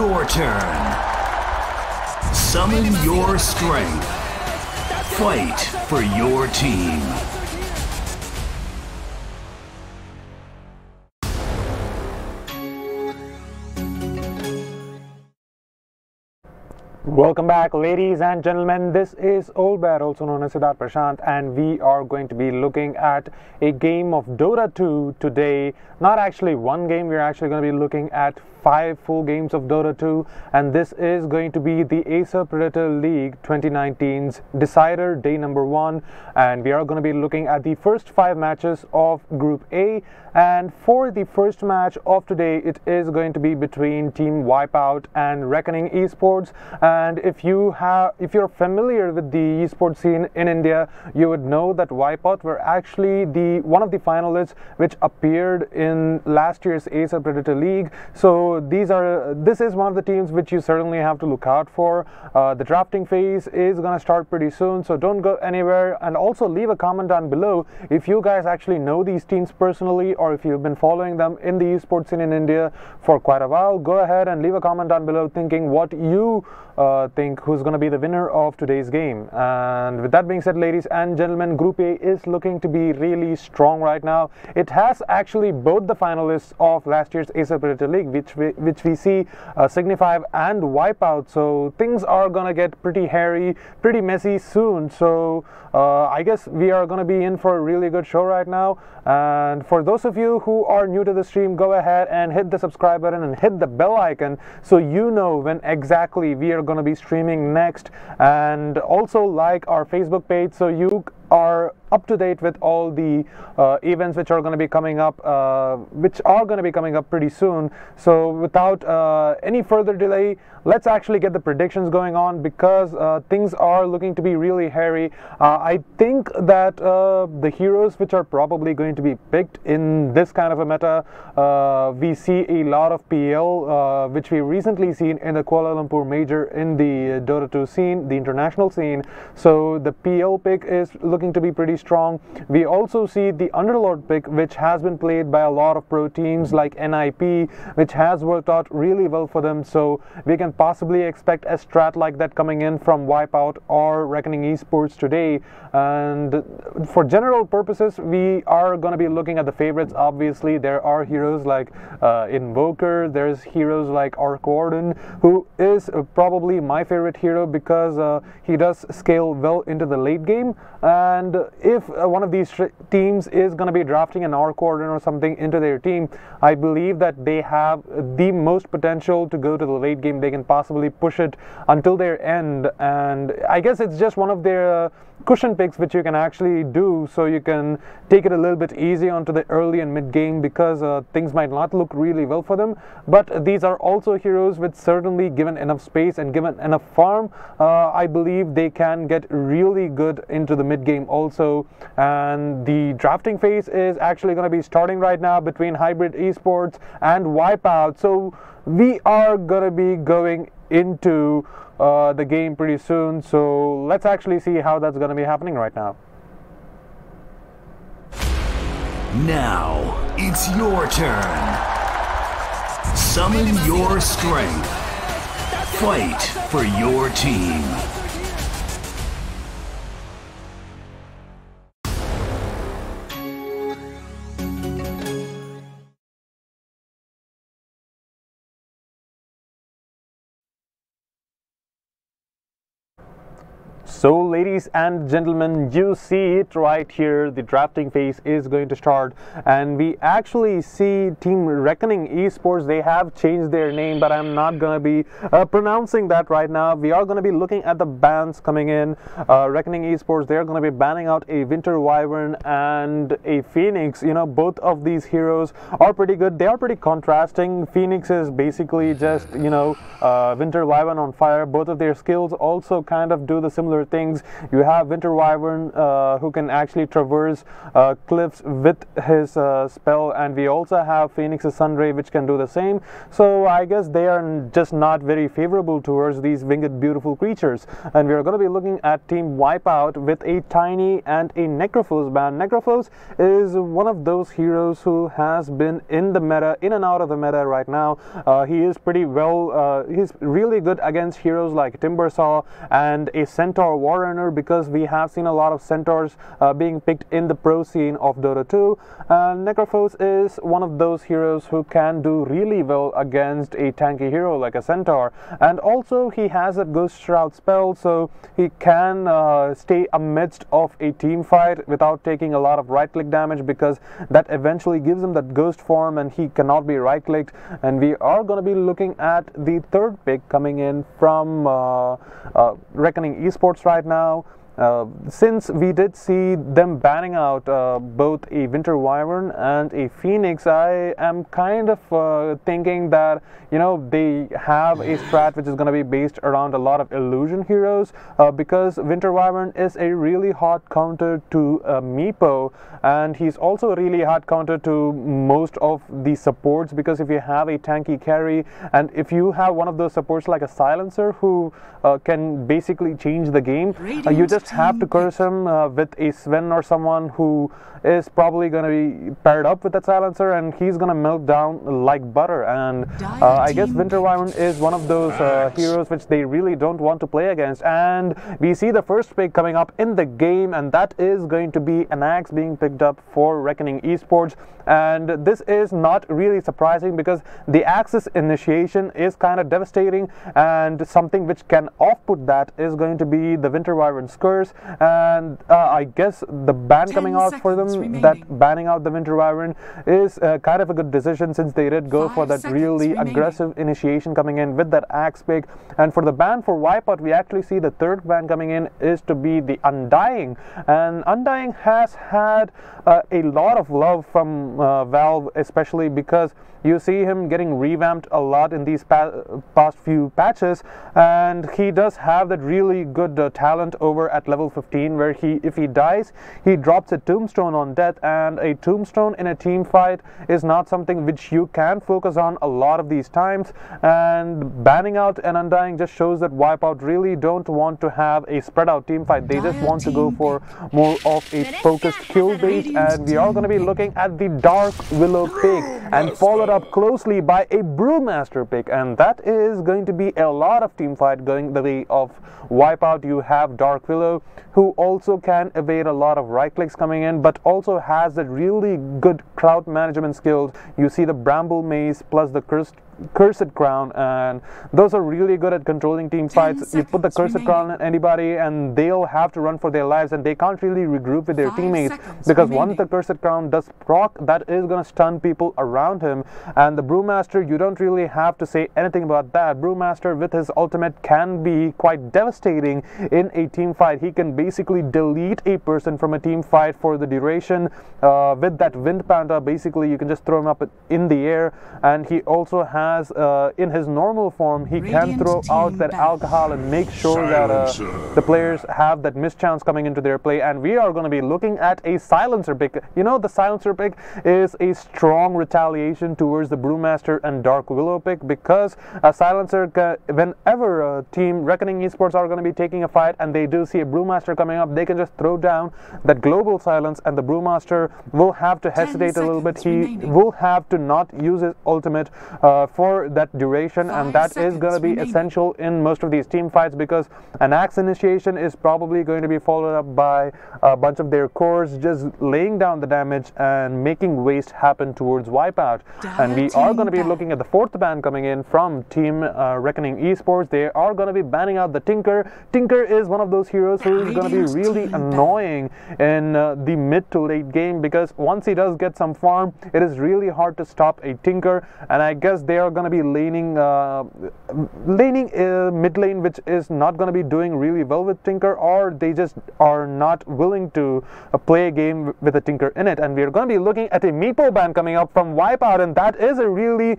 your turn. Summon your strength. Fight for your team. Welcome back, ladies and gentlemen. This is Old Bear, also known as Siddharth Prashant, and we are going to be looking at a game of Dota 2 today. Not actually one game, we're actually going to be looking at 5 full games of Dota 2, and this is going to be the Acer Predator League 2019's decider, day number 1, and we are going to be looking at the first 5 matches of Group A. And for the first match of today, it is going to be between Team Wipeout and Reckoning eSports. And if you're familiar with the eSports scene in India, you would know that Wipeout were actually one of the finalists which appeared in last year's Acer Predator League. So this is one of the teams which you certainly have to look out for. The drafting phase is going to start pretty soon, so don't go anywhere. And also leave a comment down below if you guys actually know these teams personally, or if you've been following them in the esports scene in India for quite a while. Go ahead and leave a comment down below thinking what you think who's going to be the winner of today's game. And with that being said, ladies and gentlemen, Group A is looking to be really strong right now. It has actually both the finalists of last year's Acer Predator League, which we see Signify and Wipeout. So things are going to get pretty hairy, pretty messy soon. So I guess we are going to be in for a really good show right now. And for those of you who are new to the stream, go ahead and hit the subscribe button and hit the bell icon so you know when exactly we are going to be streaming next, and also like our Facebook page so you are up to date with all the events which are going to be coming up pretty soon. So without any further delay, let's actually get the predictions going on, because things are looking to be really hairy. I think that the heroes which are probably going to be picked in this kind of a meta, we see a lot of PL, which we recently seen in the Kuala Lumpur Major in the Dota 2 scene, the international scene. So the PL pick is looking to be pretty strong. We also see the Underlord pick, which has been played by a lot of pro teams like NIP, which has worked out really well for them. So we can possibly expect a strat like that coming in from Wipeout or Reckoning eSports today. And for general purposes, we are going to be looking at the favorites. Obviously, there are heroes like Invoker, there's heroes like Arc Warden, who is probably my favorite hero because he does scale well into the late game. And if one of these teams is going to be drafting an Arc Warden or something into their team, I believe that they have the most potential to go to the late game. They can possibly push it until their end, and I guess it's just one of their cushion picks which you can actually do, so you can take it a little bit easy onto the early and mid game, because things might not look really well for them. But these are also heroes which, certainly given enough space and given enough farm, I believe they can get really good into the mid game also. And the drafting phase is actually going to be starting right now between Hybrid eSports and Wipeout. So we are going to be going into the game pretty soon, so let's actually see how that's going to be happening right now. Now it's your turn. Summon your strength. Fight for your team. So ladies and gentlemen, you see it right here. The drafting phase is going to start, and we actually see Team Reckoning eSports. They have changed their name, but I'm not going to be pronouncing that right now. We are going to be looking at the bans coming in. Reckoning eSports, they're going to be banning out a Winter Wyvern and a Phoenix. You know, both of these heroes are pretty good. They are pretty contrasting. Phoenix is basically just, you know, Winter Wyvern on fire. Both of their skills also kind of do the similar similar things. You have Winter Wyvern who can actually traverse cliffs with his spell, and we also have Phoenix's Sunray which can do the same. So I guess they are just not very favorable towards these winged beautiful creatures. And we are going to be looking at Team Wipeout with a Tiny and a Necrophos ban. Necrophos is one of those heroes who has been in the meta, in and out of the meta right now. He is pretty well, he's really good against heroes like Timbersaw and a Centaur Warrunner, because we have seen a lot of Centaurs being picked in the pro scene of Dota 2. Necrophos is one of those heroes who can do really well against a tanky hero like a Centaur, and also he has a Ghost Shroud spell, so he can stay amidst of a team fight without taking a lot of right click damage, because that eventually gives him that ghost form and he cannot be right clicked. And we are going to be looking at the third pick coming in from Reckoning Esports right now. Since we did see them banning out both a Winter Wyvern and a Phoenix, I am kind of thinking that, you know, they have a strat which is going to be based around a lot of illusion heroes, because Winter Wyvern is a really hot counter to Meepo, and he's also a really hard counter to most of the supports, because if you have a tanky carry and if you have one of those supports like a Silencer who can basically change the game, you just have to curse him with a Sven or someone who is probably going to be paired up with that Silencer, and he's going to melt down like butter. And I guess Winter Wyvern is one of those heroes which they really don't want to play against. And we see the first pick coming up in the game, and that is going to be an Axe being picked up for Reckoning Esports. And this is not really surprising, because the Axe's initiation is kind of devastating, and something which can off-put that is going to be the Winter Wyvern's Curse. And I guess the ban coming out for them, that banning out the Winter Wyvern, is kind of a good decision, since they did go for that really aggressive initiation coming in with that Axe pick. And for the ban for Wipeout, we actually see the third ban coming in is to be the Undying. And Undying has had a lot of love from Valve, especially because you see him getting revamped a lot in these past few patches, and he does have that really good talent over at level 15, where if he dies, he drops a tombstone on death, and a tombstone in a team fight is not something which you can focus on a lot of these times. And banning out an Undying just shows that Wipeout really don't want to have a spread out team fight. They just want to go for more of a focused kill bait. And we are going to be looking at the Dark Willow pick, and followed up closely by a Brewmaster pick, and that is going to be a lot of team fight going the way of Wipeout. You have Dark Willow, who also can evade a lot of right clicks coming in, but also has that really good crowd management skills. You see the Bramble Maze plus the Cursed Crown, and those are really good at controlling team fights. You put the Cursed Crown on anybody and they'll have to run for their lives, and they can't really regroup with their teammates, because once the Cursed Crown does proc, that is going to stun people around him. And the Brewmaster, you don't really have to say anything about that. Brewmaster with his ultimate can be quite devastating in a team fight. He can basically delete a person from a team fight for the duration. With that Wind Panda, basically you can just throw him up in the air, and he also has in his normal form, he can throw out that alcohol and make sure that the players have that mischance coming into their play. And we are going to be looking at a Silencer pick. You know, the Silencer pick is a strong retaliation towards the Brewmaster and Dark Willow pick, because a Silencer, whenever Team Reckoning Esports are going to be taking a fight and they do see a Brewmaster coming up, they can just throw down that global silence, and the Brewmaster will have to hesitate a little bit. He will have to not use his ultimate for that duration, and that is going to be essential in most of these team fights, because an Axe initiation is probably going to be followed up by a bunch of their cores just laying down the damage and making waste happen towards Wipeout. And we are going to be looking at the fourth ban coming in from Team Reckoning Esports. They are going to be banning out the Tinker. Tinker is one of those heroes who is going to be really annoying in the mid to late game, because once he does get some farm, it is really hard to stop a Tinker. And I guess they are going to be laning mid lane, which is not going to be doing really well with Tinker, or they just are not willing to play a game with a Tinker in it. And we are going to be looking at a Meepo ban coming up from Wipeout, and that is a really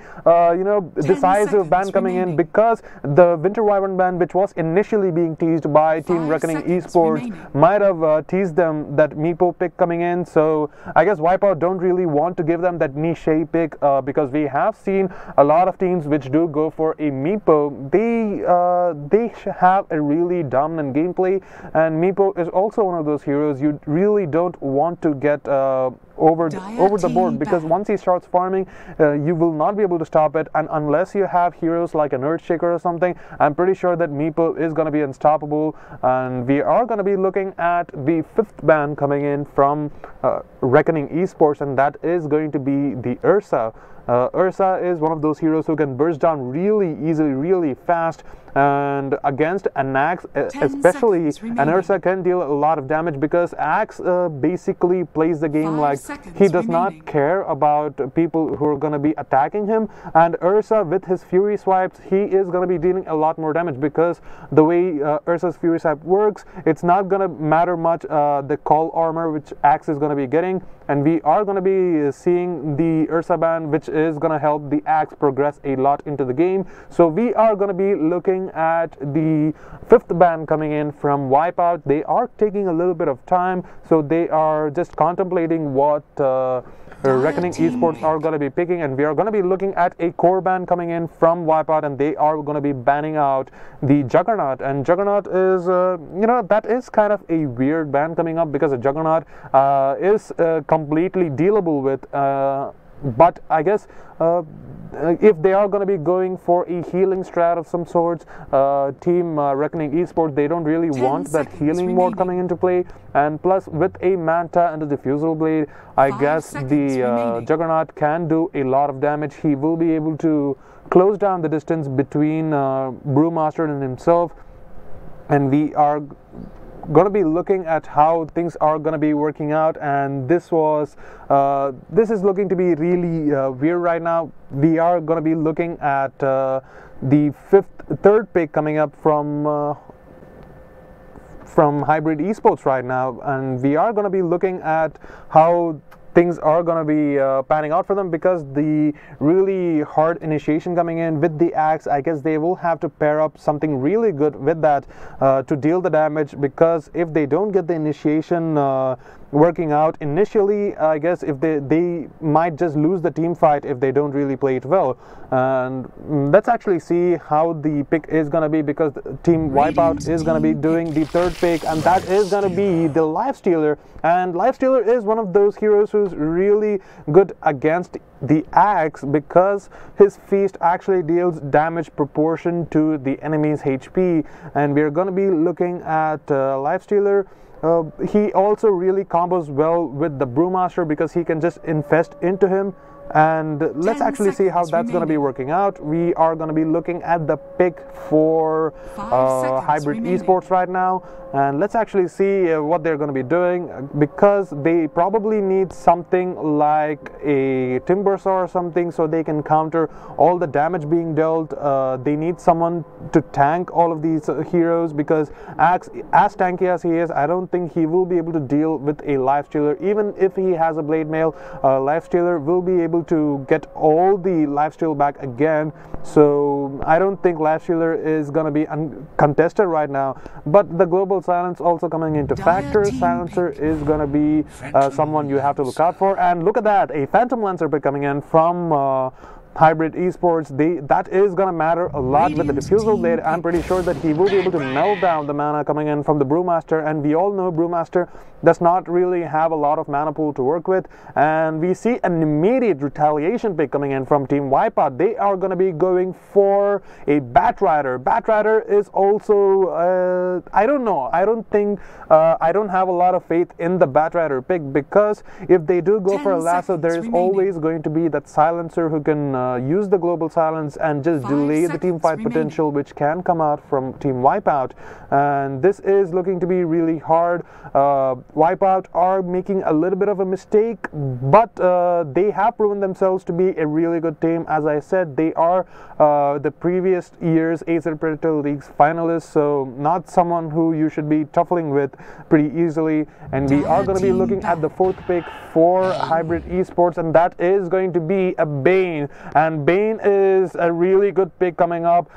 decisive ban coming in, because the Winter Wyvern ban, which was initially being teased by Team Reckoning eSports, might have teased them that Meepo pick coming in. So I guess Wipeout don't really want to give them that niche pick, because we have seen a lot of teams which do go for a Meepo. They have a really dominant gameplay, and Meepo is also one of those heroes you really don't want to get over the board, because once he starts farming, you will not be able to stop it. And unless you have heroes like an Earthshaker or something, I'm pretty sure that Meepo is going to be unstoppable. And we are going to be looking at the 5th ban coming in from Reckoning eSports, and that is going to be the Ursa. Ursa is one of those heroes who can burst down really easily, really fast, and against an Axe especially, an Ursa can deal a lot of damage, because Axe basically plays the game like he does not care about people who are going to be attacking him. And Ursa, with his Fury swipes, he is going to be dealing a lot more damage, because the way Ursa's Fury swipe works, it's not going to matter much the call armor which Axe is going to be getting. And we are going to be seeing the Ursa ban, which is going to help the Axe progress a lot into the game. So we are going to be looking at the 5th ban coming in from Wipeout. They are taking a little bit of time, so they are just contemplating what Reckoning eSports are going to be picking. And we are going to be looking at a core ban coming in from Wipeout, and they are going to be banning out the Juggernaut. And Juggernaut is that is kind of a weird ban coming up, because a Juggernaut is completely dealable with, but I guess if they are going to be going for a healing strat of some sorts, Team Reckoning eSports, they don't really want that healing mode coming into play. And plus, with a Manta and a Diffusal Blade, I guess the Juggernaut can do a lot of damage. He will be able to close down the distance between Brewmaster and himself. And we are going to be looking at how things are going to be working out. And this is looking to be really weird right now. We are going to be looking at the 3rd pick coming up from Hybrid eSports right now, and we are going to be looking at how things are going to be panning out for them, because the really hard initiation coming in with the Axe, I guess they will have to pair up something really good with that to deal the damage, because if they don't get the initiation working out initially, I guess if they might just lose the team fight if they don't really play it well. And let's actually see how the pick is going to be, because Team Wipeout is going to be doing the 3rd pick, and that is going to be the Lifestealer. And Lifestealer is one of those heroes who's really good against the Axe, because his Feast actually deals damage proportion to the enemy's HP. And we're going to be looking at Lifestealer. He also really combos well with the Brewmaster, because he can just infest into him. And let's actually see how that's going to be working out. We are going to be looking at the pick for Hybrid eSports right now, and let's actually see what they're going to be doing, because they probably need something like a Timbersaw or something, so they can counter all the damage being dealt. They need someone to tank all of these heroes, because Axe, as tanky as he is, I don't think he will be able to deal with a Lifestealer. Even if he has a Blade Mail, Lifestealer will be able to get all the lifesteal back again. So I don't think Lifestealer is going to be uncontested right now. But the Global Silence also coming into factor. Silencer is going to be someone you have to look out for. And look at that, a Phantom Lancer pick coming in from Hybrid eSports. That is going to matter a lot with the Diffusal Blade. I'm pretty sure that he will be able to melt down the mana coming in from the Brewmaster, and we all know Brewmaster does not really have a lot of mana pool to work with. And we see an immediate retaliation pick coming in from Team Wipeout. They are going to be going for a Batrider. Batrider is also I don't know, I don't think I don't have a lot of faith in the Batrider pick, because if they do go for a lasso, there is always going to be that Silencer who can use the global silence and just delay the team fight potential which can come out from Team Wipeout. And this is looking to be really hard. Wipeout are making a little bit of a mistake, but they have proven themselves to be a really good team. As I said, they are the previous year's Acer Predator League's finalists, so not someone who you should be tuffling with pretty easily. And we are going to be looking at the fourth pick for Hybrid Esports, and that is going to be a Bane. And Bane is a really good pick coming up.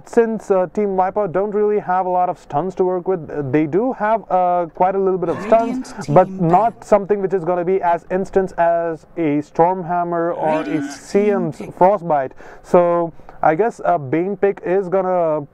Since Team Wipeout don't really have a lot of stuns to work with, they do have quite a little bit of stuns, but not something which is going to be as instant as a Stormhammer or a CM's Frostbite. So I guess a Bane pick is gonna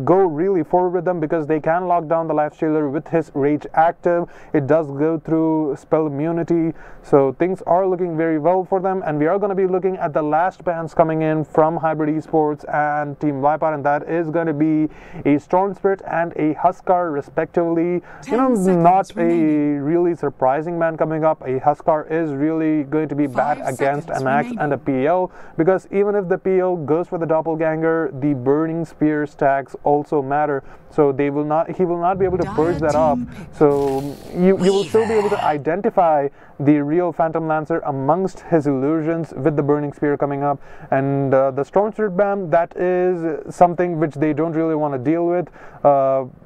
go really forward with them, because they can lock down the Lifestealer with his Rage active. It does go through spell immunity, so things are looking very well for them. And we are going to be looking at the last bans coming in from Hybrid Esports and Team Wipeout, and that is going to be a Storm Spirit and a Huskar respectively. You know, not a really surprising ban coming up. A Huskar is really going to be bad against an Axe and a PL, because even if the PL goes for the Doppelganger, the Burning Spear stacks also matter. So he will not be able to purge that off. So you will still be able to identify the real Phantom Lancer amongst his illusions with the Burning Spear coming up. And the Storm Spirit ban, that is something which they don't really want to deal with,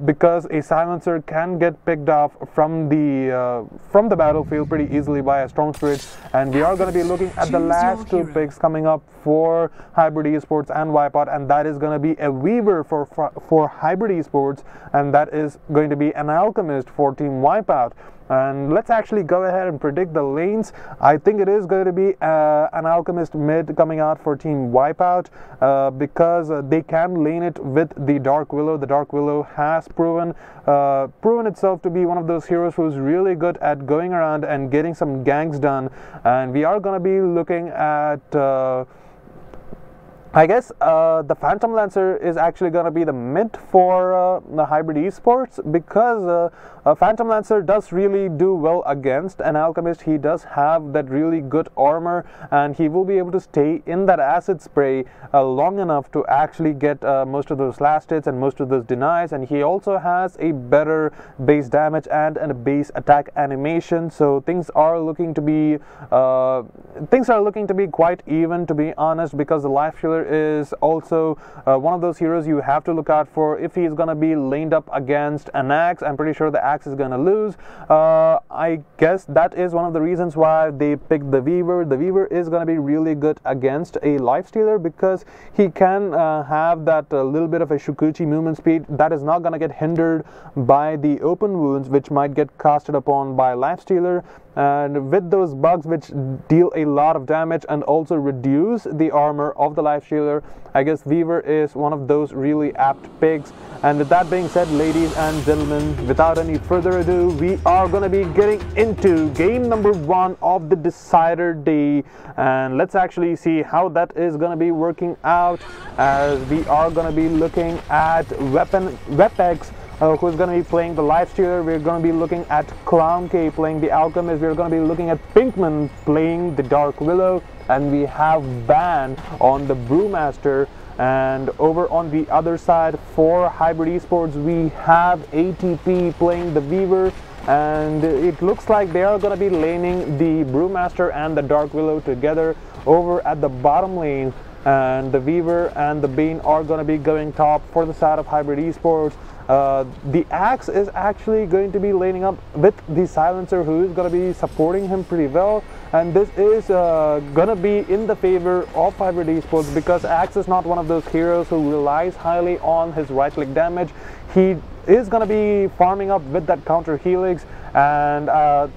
because a Silencer can get picked off from the battlefield pretty easily by a Storm Spirit. And we are going to be looking at the last two picks coming up for Hybrid Esports and Wipeout, and that is going to be a Weaver for Hybrid Esports, and that is going to be an Alchemist for Team Wipeout. And let's actually go ahead and predict the lanes. I think it is going to be an Alchemist mid coming out for Team Wipeout, because they can lane it with the Dark Willow. The Dark Willow has proven itself to be one of those heroes who's really good at going around and getting some ganks done. And we are going to be looking at I guess the Phantom Lancer is actually going to be the mid for the Hybrid Esports, because Phantom Lancer does really do well against an Alchemist. He does have that really good armor, and he will be able to stay in that acid spray long enough to actually get most of those last hits and most of those denies. And he also has a better base damage and a base attack animation. So things are looking to be quite even, to be honest, because the Lifestealer is also one of those heroes you have to look out for. If he's going to be laned up against an Axe, I'm pretty sure the Axe is going to lose. I guess that is one of the reasons why they picked the Weaver. The Weaver is going to be really good against a Lifestealer, because he can have that little bit of a Shukuchi movement speed that is not going to get hindered by the open wounds which might get casted upon by Lifestealer. And with those bugs which deal a lot of damage and also reduce the armor of the Lifestealer, I guess Weaver is one of those really apt picks. And with that being said, ladies and gentlemen, without any further ado, we are going to be getting into game number 1 of the Decider Day. And let's actually see how that is going to be working out, as we are going to be looking at Wepex, who's going to be playing the Lifestealer. We're going to be looking at Clown K playing the Alchemist. We're going to be looking at Pinkman playing the Dark Willow. And we have Ban on the Brewmaster. And over on the other side for Hybrid Esports, we have ATP playing the Weaver. And it looks like they are going to be laning the Brewmaster and the Dark Willow together over at the bottom lane. And the Weaver and the Bane are going to be going top for the side of Hybrid Esports. The Axe is actually going to be laning up with the Silencer, who is going to be supporting him pretty well. And this is going to be in the favor of Hybrid Esports, because Axe is not one of those heroes who relies highly on his right click damage. He is going to be farming up with that counter Helix. And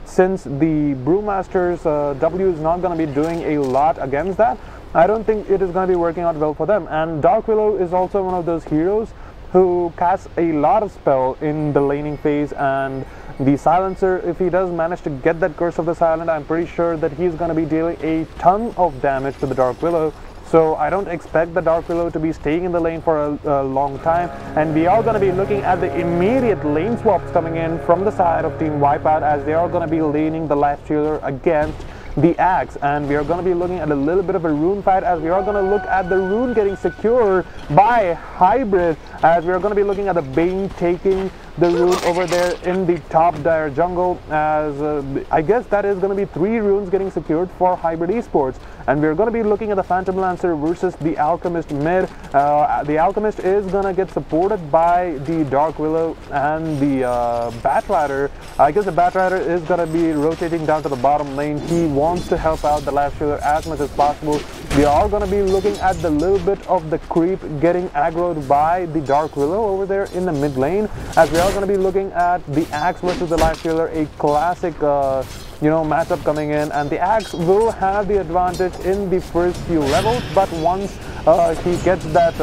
since the Brewmaster's W is not going to be doing a lot against that, I don't think it is going to be working out well for them. And Dark Willow is also one of those heroes who casts a lot of spell in the laning phase, and the Silencer, if he does manage to get that Curse of the Silent, I'm pretty sure that he's going to be dealing a ton of damage to the Dark Willow. So I don't expect the Dark Willow to be staying in the lane for a long time. And we are going to be looking at the immediate lane swaps coming in from the side of Team Wipeout, as they are going to be laning the Lifestealer against the Axe, and we are going to be looking at a little bit of a rune fight, as we are going to look at the rune getting secured by Hybrid, as we are going to be looking at the Bane taking the rune over there in the top dire jungle, as I guess that is going to be 3 runes getting secured for Hybrid eSports. And we're going to be looking at the Phantom Lancer versus the Alchemist mid. The Alchemist is going to get supported by the Dark Willow and the Batrider. I guess the Batrider is going to be rotating down to the bottom lane. He wants to help out the Life Stealer as much as possible. We are going to be looking at the little bit of the creep getting aggroed by the Dark Willow over there in the mid lane, as we are going to be looking at the Axe versus the Life Stealer, a classic matchup coming in, and the Axe will have the advantage in the first few levels, but once he gets that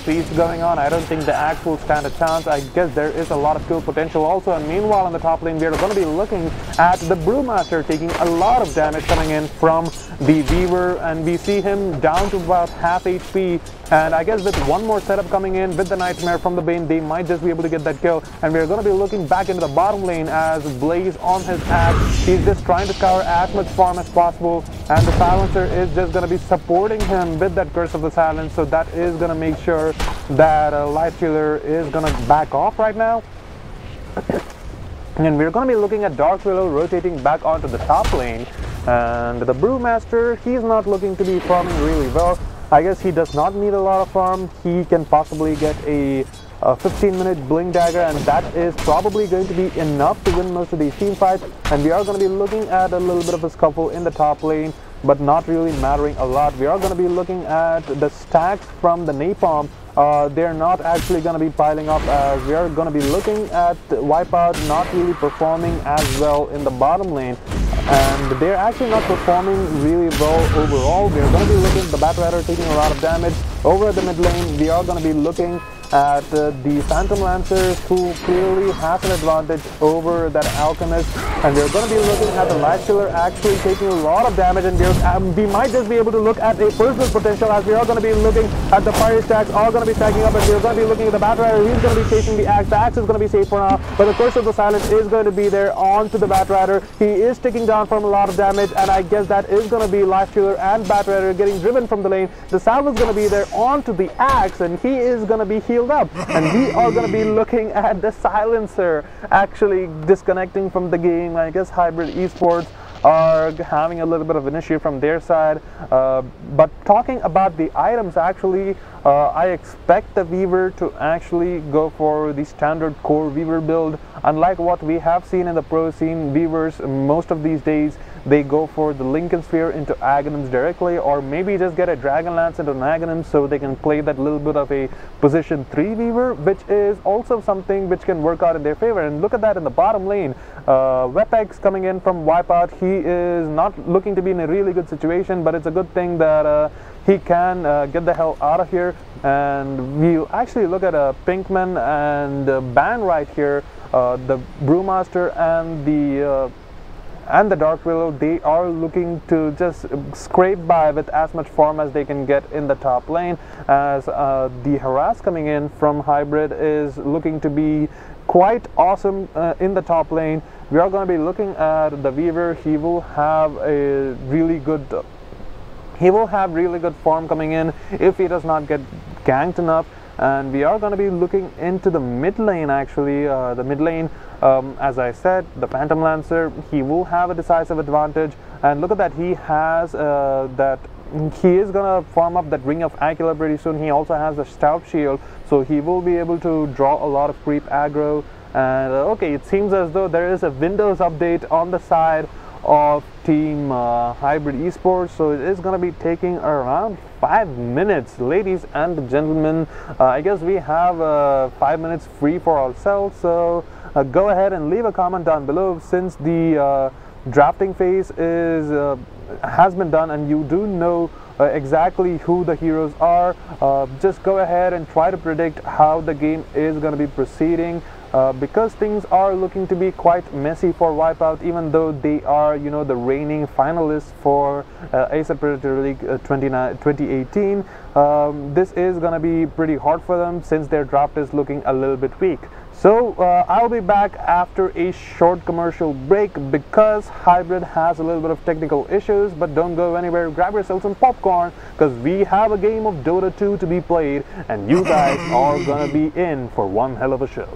feast going on, I don't think the Axe will stand a chance. I guess there is a lot of kill potential also, and meanwhile in the top lane we are going to be looking at the Brewmaster taking a lot of damage coming in from the Weaver, and we see him down to about half HP, and I guess with one more setup coming in with the Nightmare from the Bane, they might just be able to get that kill. And we are going to be looking back into the bottom lane as Blaze on his Axe, he's just trying to cover as much farm as possible, and the Silencer is just going to be supporting him with that Curse of the Silence, so that is going to make sure that Life Stealer is going to back off right now. And we're going to be looking at Dark Willow rotating back onto the top lane, and the Brewmaster, he's not looking to be farming really well. I guess he does not need a lot of farm. He can possibly get a 15-minute Blink Dagger, and that is probably going to be enough to win most of these team fights. And we are going to be looking at a little bit of a scuffle in the top lane, but not really mattering a lot. We are going to be looking at the stacks from the Napalm. They're not actually going to be piling up, as we are going to be looking at Wipeout not really performing as well in the bottom lane, and they're actually not performing really well overall. We're going to be looking at the Batrider taking a lot of damage. Over at the mid lane, we are going to be looking at the Phantom Lancers, who clearly has an advantage over that Alchemist, and we're going to be looking at the Life Stealer actually taking a lot of damage, and we might just be able to look at a personal potential, as we are going to be looking at the fire stacks all going to be stacking up, and we're going to be looking at the Batrider. He's going to be chasing the Axe. The Axe is going to be safe for now, but the Curse of the Silence is going to be there onto the Batrider. He is taking down from a lot of damage, and I guess that is going to be Life Stealer and Batrider getting driven from the lane. The Salve is going to be there onto the Axe, and he is going to be healed up, and we are going to be looking at the Silencer actually disconnecting from the game. I guess Hybrid eSports are having a little bit of an issue from their side, but talking about the items, actually I expect the Weaver to actually go for the standard core Weaver build. Unlike what we have seen in the pro scene, Weavers most of these days, they go for the Lincoln Sphere into Aghanims directly, or maybe just get a Dragon Lance into an Aghanim so they can play that little bit of a position 3 Weaver, which is also something which can work out in their favor. And look at that in the bottom lane, Wepex coming in from Wipeout. He is not looking to be in a really good situation, but it's a good thing that he can get the hell out of here. And we'll actually look at Pinkman and Ban right here, the Brewmaster and the Dark Willow. They are looking to just scrape by with as much farm as they can get in the top lane, as the Harass coming in from Hybrid is looking to be quite awesome in the top lane. We are going to be looking at the Weaver. He will have a really good farm coming in if he does not get ganked enough. And we are going to be looking into the mid lane, actually. The mid lane, as I said, the Phantom Lancer, he will have a decisive advantage. And look at that, he has he is going to farm up that Ring of Aquila pretty soon. He also has the Stout Shield, so he will be able to draw a lot of creep aggro. And okay, it seems as though there is a Windows update on the side of Team Hybrid eSports, so it is going to be taking around 5 minutes, ladies and gentlemen. I guess we have 5 minutes free for ourselves, so go ahead and leave a comment down below. Since the drafting phase has been done and you do know exactly who the heroes are, just go ahead and try to predict how the game is going to be proceeding. because things are looking to be quite messy for Wipeout, even though they are, you know, the reigning finalists for Acer Predator League 2018. This is gonna be pretty hard for them since their draft is looking a little bit weak. So I'll be back after a short commercial break because Hybrid has a little bit of technical issues, but don't go anywhere. Grab yourself some popcorn because we have a game of Dota 2 to be played and you guys are gonna be in for one hell of a show.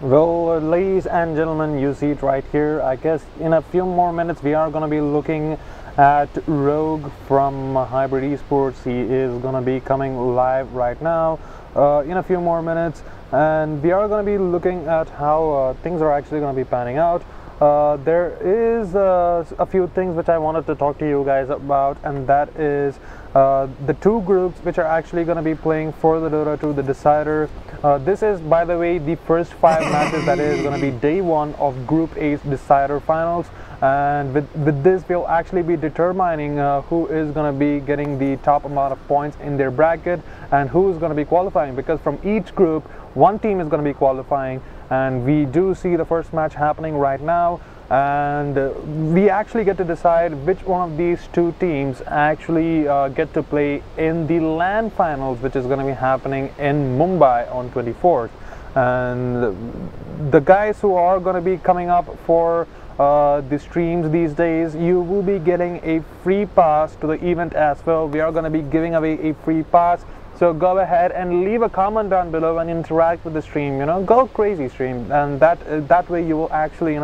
Well, ladies and gentlemen, you see it right here. I guess in a few more minutes we are going to be looking at Rogue from Hybrid eSports. He is going to be coming live right now in a few more minutes, and we are going to be looking at how things are actually going to be panning out. There is a few things which I wanted to talk to you guys about, and that is the two groups which are actually going to be playing for the Dota 2, the Decider. This is, by the way, the first 5 matches. That is going to be day 1 of Group A's Decider finals, and with this we'll actually be determining who is going to be getting the top amount of points in their bracket and who is going to be qualifying, because from each group one team is going to be qualifying, and we do see the first match happening right now, and we actually get to decide which one of these two teams actually get to play in the LAN finals, which is going to be happening in Mumbai on 24th. And the guys who are going to be coming up for the streams these days, you will be getting a free pass to the event as well. We are going to be giving away a free pass, so go ahead and leave a comment down below and interact with the stream. Go crazy, stream, and that way you will actually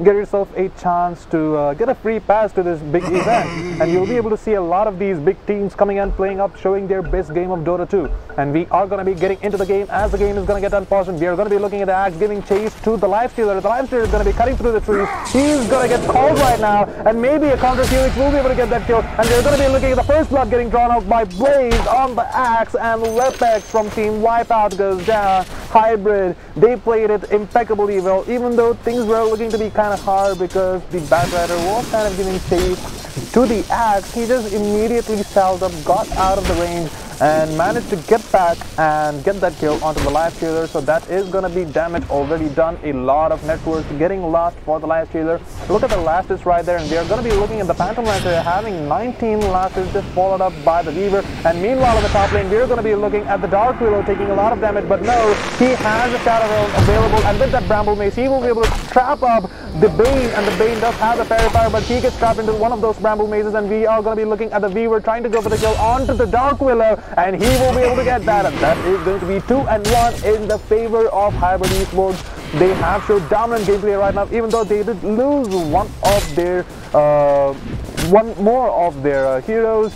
get yourself a chance to get a free pass to this big event, and you'll be able to see a lot of these big teams coming and playing up, showing their best game of Dota 2. And we are going to be getting into the game. As the game is going to get unpaused, we are going to be looking at the Axe giving chase to the Lifestealer. The Lifestealer is going to be cutting through the trees. He's going to get called right now, and maybe a counter Felix will be able to get that kill. And they're going to be looking at the first blood getting drawn out by Blaze on the Axe, and Wipeout from Team Wipeout goes down. Hybrid, they played it impeccably well, even though things were looking to be kind of hard because the Batrider was kind of giving chase to the Axe. He just immediately salved up, got out of the range, and managed to get back and get that kill onto the Lifestealer. So that is going to be damage already done. A lot of network getting lost for the Lifestealer. Look at the last hits right there, and we are going to be looking at the Phantom Lancer having 19 last hits, just followed up by the Weaver. And meanwhile in the top lane, we are going to be looking at the Dark Willow taking a lot of damage, but no, he has a Shadow Realm available, and with that Bramble Mace, he will be able to trap up the Bane, and the Bane does have the Fairy Fire, but he gets trapped into one of those Bramble Mazes, and we are going to be looking at the Weaver trying to go for the kill onto the Dark Willow, and he will be able to get that, and that is going to be 2-1 in the favor of Hybrid eSports. They have showed dominant gameplay right now, even though they did lose one more of their heroes.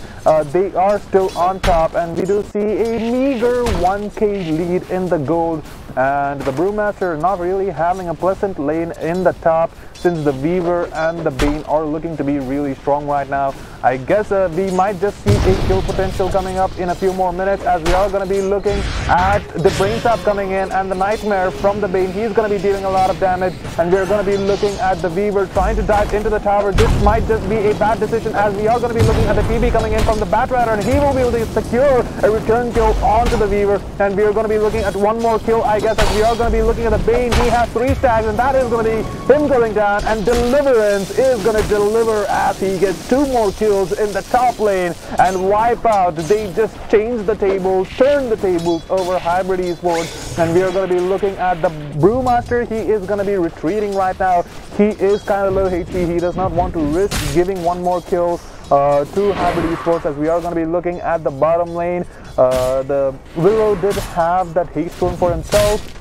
They are still on top, and we do see a meager 1k lead in the gold, and the Brewmaster not really having a pleasant lane in the top, since the Weaver and the Bane are looking to be really strong right now. I guess we might just see a kill potential coming up in a few more minutes, as we are going to be looking at the Brain Trap coming in, and the Nightmare from the Bane. He's going to be dealing a lot of damage, and we're going to be looking at the Weaver trying to dive into the tower. This might just be a bad decision, as we are going to be looking at the TB coming in from the Batrider, and he will be able to secure a return kill onto the Weaver. And we are going to be looking at one more kill, I guess, as we are going to be looking at the Bane. He has 3 stacks, and that is going to be him going down, and Deliverance is going to deliver as he gets 2 more kills in the top lane. And Wipeout, they just changed the tables, turned the tables over Hybrid eSports, and we are going to be looking at the Brewmaster. He is going to be retreating right now. He is kind of low HP. He does not want to risk giving one more kill to Hybrid eSports, as we are going to be looking at the bottom lane. The Willow did have that haste rune for himself,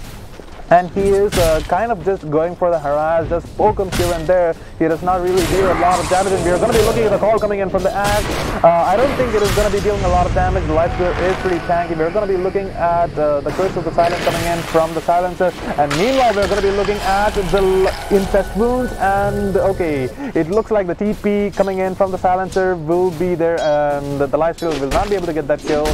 and he is kind of just going for the harass, just poke him here and there. He does not really deal a lot of damage, and we are going to be looking at the call coming in from the Axe. I don't think it is going to be dealing a lot of damage. The Lifestealer is pretty tanky. We're going to be looking at the Curse of the Silence coming in from the Silencer, and meanwhile we're going to be looking at the Infest Wounds, and okay, it looks like the TP coming in from the Silencer will be there, and the Lifestealer will not be able to get that kill.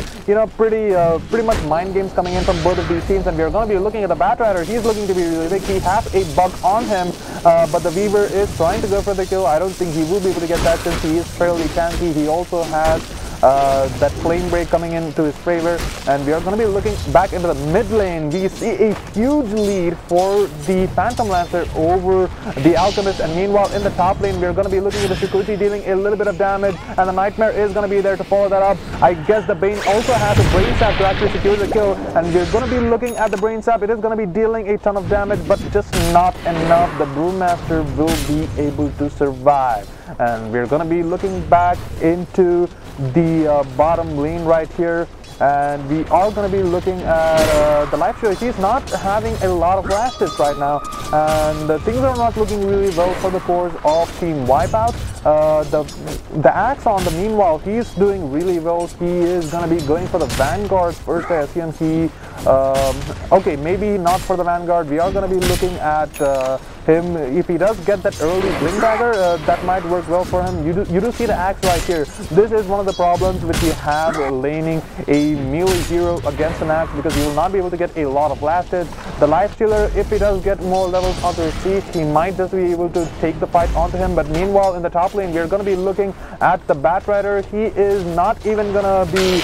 Pretty much mind games coming in from both of these teams, and we're going to be looking at the Batrider. He's looking to be really big. He has a bug on him, but the Weaver is trying to go for the kill. I don't think he will be able to get that, since he is fairly tanky. He also has that flame break coming into his favor, and we are going to be looking back into the mid lane. We see a huge lead for the Phantom Lancer over the Alchemist, and meanwhile in the top lane we are going to be looking at the Shukuchi dealing a little bit of damage, and the Nightmare is going to be there to follow that up. I guess the Bane also has a Brain Sap to actually secure the kill, and we're going to be looking at the Brain Sap. It is going to be dealing a ton of damage, but just not enough. The Brewmaster will be able to survive, and we're going to be looking back into the bottom lane right here, and we are going to be looking at the Lifestealer. He's not having a lot of last hits right now, and things are not looking really well for the cores of Team Wipeout. The Axe on the meanwhile, he's doing really well. He is going to be going for the Vanguard first. I assume he okay, maybe not for the Vanguard. We are going to be looking at him. If he does get that early blink dagger, that might work well for him. You do see the axe right here. This is one of the problems which you have laning a melee hero against an axe, because you will not be able to get a lot of blast hits. The life stealer, if he does get more levels onto his teeth, he might just be able to take the fight onto him. But meanwhile, in the top lane, we're going to be looking at the Batrider. He is not even going to be,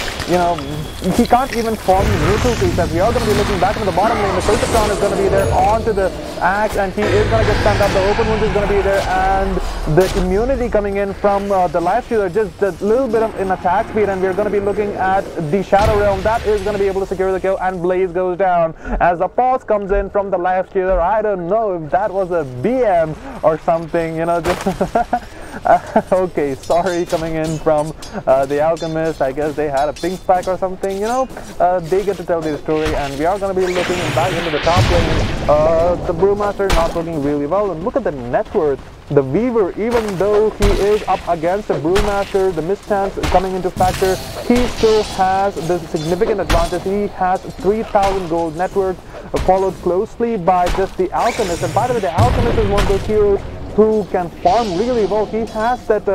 he can't even form neutral creeps, as we are going to be looking back into the bottom lane. The Playtonia is going to be there onto the axe, and he is going to get stunned up. The open wound is going to be there, and the immunity coming in from the life stealer, just a little bit of an attack speed, and we're going to be looking at the Shadow Realm. That is going to be able to secure the kill, and Blaze goes down as the pause comes in from the life stealer. I don't know if that was a BM or something, just okay, sorry, coming in from the Alchemist. I guess they had a pink spike or something, they get to tell their story, and we are going to be looking back into the top lane. The Brewmaster not looking really well, and look at the net worth. The Weaver, even though he is up against the Brewmaster, the mischance coming into factor, he still has the significant advantage. He has 3,000 gold net worth, followed closely by just the Alchemist. And by the way, the Alchemist is one of those heroes who can farm really well. He has that,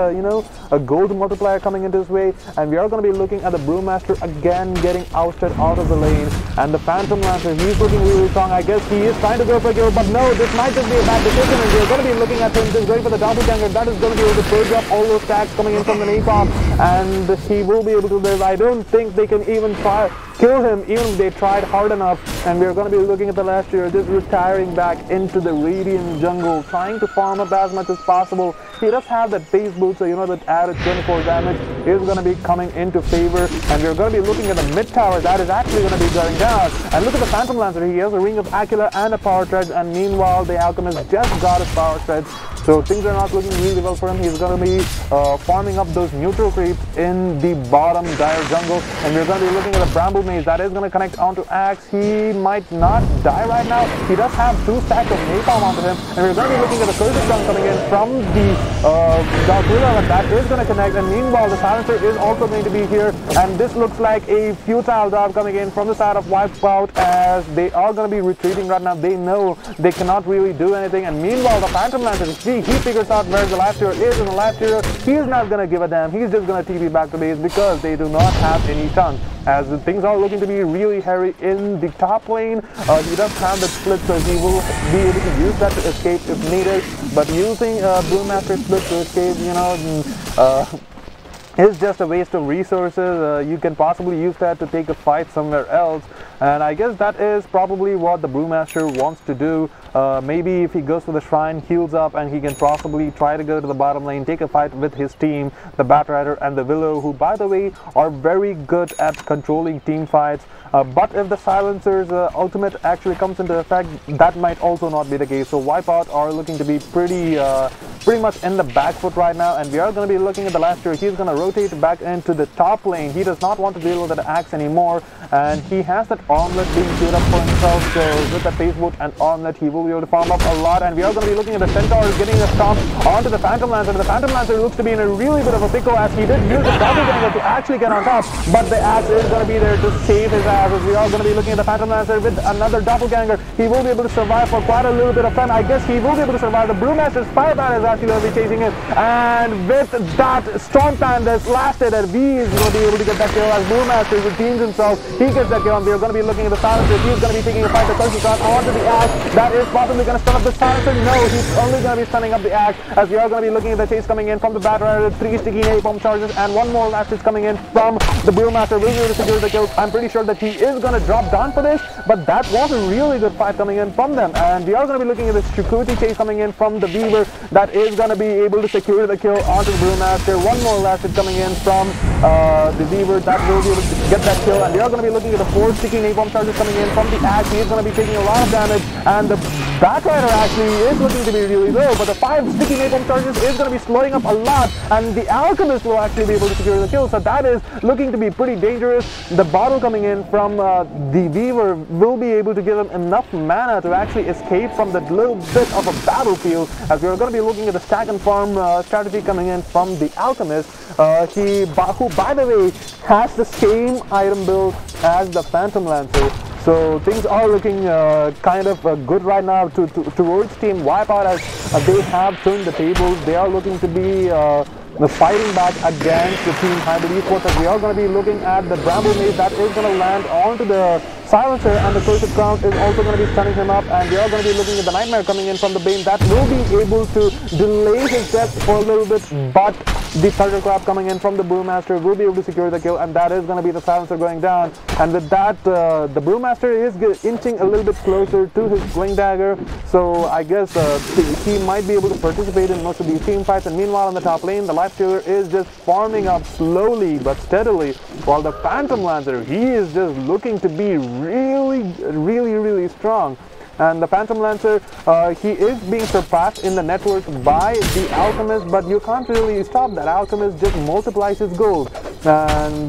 a gold multiplier coming into his way, and we are going to be looking at the Brewmaster again getting ousted out of the lane. And the Phantom Lancer, he's looking really strong. I guess he is trying to go for a kill, but no, this might just be a bad decision, and we're going to be looking at him just going for the doppelganger. That is going to be able to purge up all those stacks coming in from the napalm, and he will be able to live. I don't think they can even try kill him, even if they tried hard enough. And we're going to be looking at the last year, just retiring back into the Radiant jungle, trying to farm up as much as possible. He does have that base boot, so that added 24 damage is going to be coming into favor. And we're going to be looking at the mid tower that is actually going to be going down. And look at the Phantom Lancer. He has a Ring of Aquila and a Power Tread, and meanwhile the Alchemist just got his Power Tread. So things are not looking really well for him. He's going to be farming up those neutral creeps in the bottom dire jungle. And we're going to be looking at a Bramble Maze that is going to connect onto Axe. He might not die right now. He does have 2 stacks of napalm onto him. And we're going to be looking at the Curse Gun coming in from the Dark Willow, and that is going to connect. And meanwhile, the Silencer is also going to be here. And this looks like a futile job coming in from the side of Wipeout, as they are going to be retreating right now. They know they cannot really do anything. And meanwhile, the Phantom Lancer, he figures out where the life stealer is, and the life stealer, he's not going to give a damn. He's just going to TP back to base, because they do not have any chance. As things are looking to be really hairy in the top lane. He does have the split, so he will be able to use that to escape if needed. But using Brewmaster split to escape, is just a waste of resources. You can possibly use that to take a fight somewhere else. And I guess that is probably what the Brewmaster wants to do. Maybe if he goes to the shrine, heals up, and he can possibly try to go to the bottom lane, take a fight with his team, the Batrider and the Willow, who by the way are very good at controlling team fights. But if the Silencer's ultimate actually comes into effect, that might also not be the case. So Wipeout are looking to be pretty much in the back foot right now, and we are going to be looking at the last year. He's going to rotate back into the top lane. He does not want to deal with that axe anymore, and he has that armlet being queued up for himself. So with the base boot and armlet, he will be able to farm up a lot. And we are going to be looking at the Centaur getting a stomp onto the Phantom Lancer. The Phantom Lancer looks to be in a really bit of a pickle, as he did use the doppelganger to actually get on top, but the axe is going to be there to save his ass. As we are going to be looking at the Phantom Lancer with another doppelganger. He will be able to survive for quite a little bit of time. I guess he will be able to survive. The Brewmaster's Fireban is actually going to be chasing it, and with that Storm Pan that's lasted, and V is going to be able to get that kill as Brewmaster redeems himself. He gets that kill, and we are going to be looking at the Silencer. He's going to be taking a fight. The Curse shot onto the axe. That is possibly going to stun up the Silencer. No, he's only going to be stunning up the axe, as we are going to be looking at the chase coming in from the Batrider. 3 sticky napalm charges, and 1 more last is coming in from the Brewmaster. Will be able to secure the kill. I'm pretty sure that he is going to drop down for this, but that was a really good fight coming in from them. And we are going to be looking at the Shukuti chase coming in from the Weaver. That is going to be able to secure the kill onto the Brewmaster. 1 more last is coming in from the Weaver. That will be able to get that kill. And we are going to be looking at the 4 sticky napalm charges coming in from the axe. He is going to be taking a lot of damage, and the Batrider actually is looking to be really low, but the 5 sticky napalm charges is going to be slowing up a lot, and the Alchemist will actually be able to secure the kill. So that is looking to be pretty dangerous. The bottle coming in from the Weaver will be able to give him enough mana to actually escape from that little bit of a battlefield, as we are going to be looking at the stack and farm strategy coming in from the Alchemist, who by the way has the same item build as the Phantom Lancer. So things are looking kind of good right now towards Team Wipeout, as they have turned the tables. They are looking to be fighting back against the Team Hybrid eSports, as we are going to be looking at the Bramble Maze that is going to land onto the Silencer, and the Cursed Crown is also going to be stunning him up, and we are going to be looking at the Nightmare coming in from the Bane that will be able to delay his death for a little bit, but the Thunderclap coming in from the Brewmaster will be able to secure the kill, and that is going to be the Silencer going down. And with that, the Brewmaster is inching a little bit closer to his Wing Dagger, so I guess he might be able to participate in most of these team fights. And meanwhile, in the top lane, the Lifestealer is just farming up slowly but steadily, while the Phantom Lancer, he is just looking to be really strong. And the Phantom Lancer, he is being surpassed in the network by the Alchemist, but you can't really stop that. Alchemist just multiplies his gold. And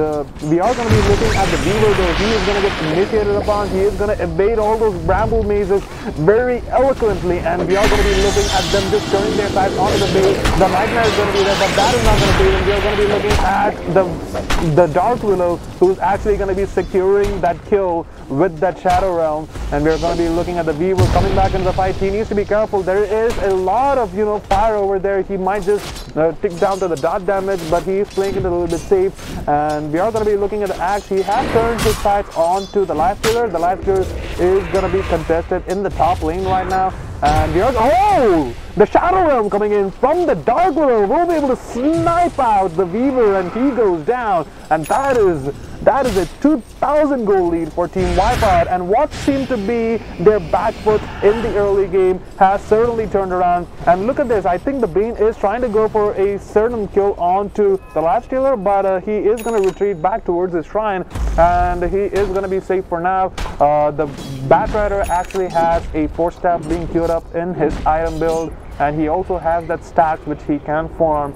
we are going to be looking at the Weaver, though. He is going to get initiated upon. He is going to evade all those Bramble Mazes very eloquently, and we are going to be looking at them just turning their sights onto the base. The Nightmare is going to be there, but that is not going to fail him. We are going to be looking at the Dark Willow, who's actually going to be securing that kill with that Shadow Realm, and we're going to be looking at the Weaver coming back into the fight. He needs to be careful. There is a lot of, fire over there. He might just tick down to the dot damage, but he is playing it a little bit safe. And we are going to be looking at the axe. He has turned his sights onto the Lifestealer. The Lifestealer is going to be contested in the top lane right now. And we are, the Shadow Realm coming in from the Dark Willow will be able to snipe out the Weaver, and he goes down. And that is a 2,000 goal lead for Team Wipeout, and what seemed to be their back foot in the early game has certainly turned around. And look at this, I think the Bane is trying to go for a certain kill onto the Lifestealer, but he is going to retreat back towards his shrine, and he is going to be safe for now. The Batrider actually has a Force Staff being queued up in his item build, and he also has that stack which he can form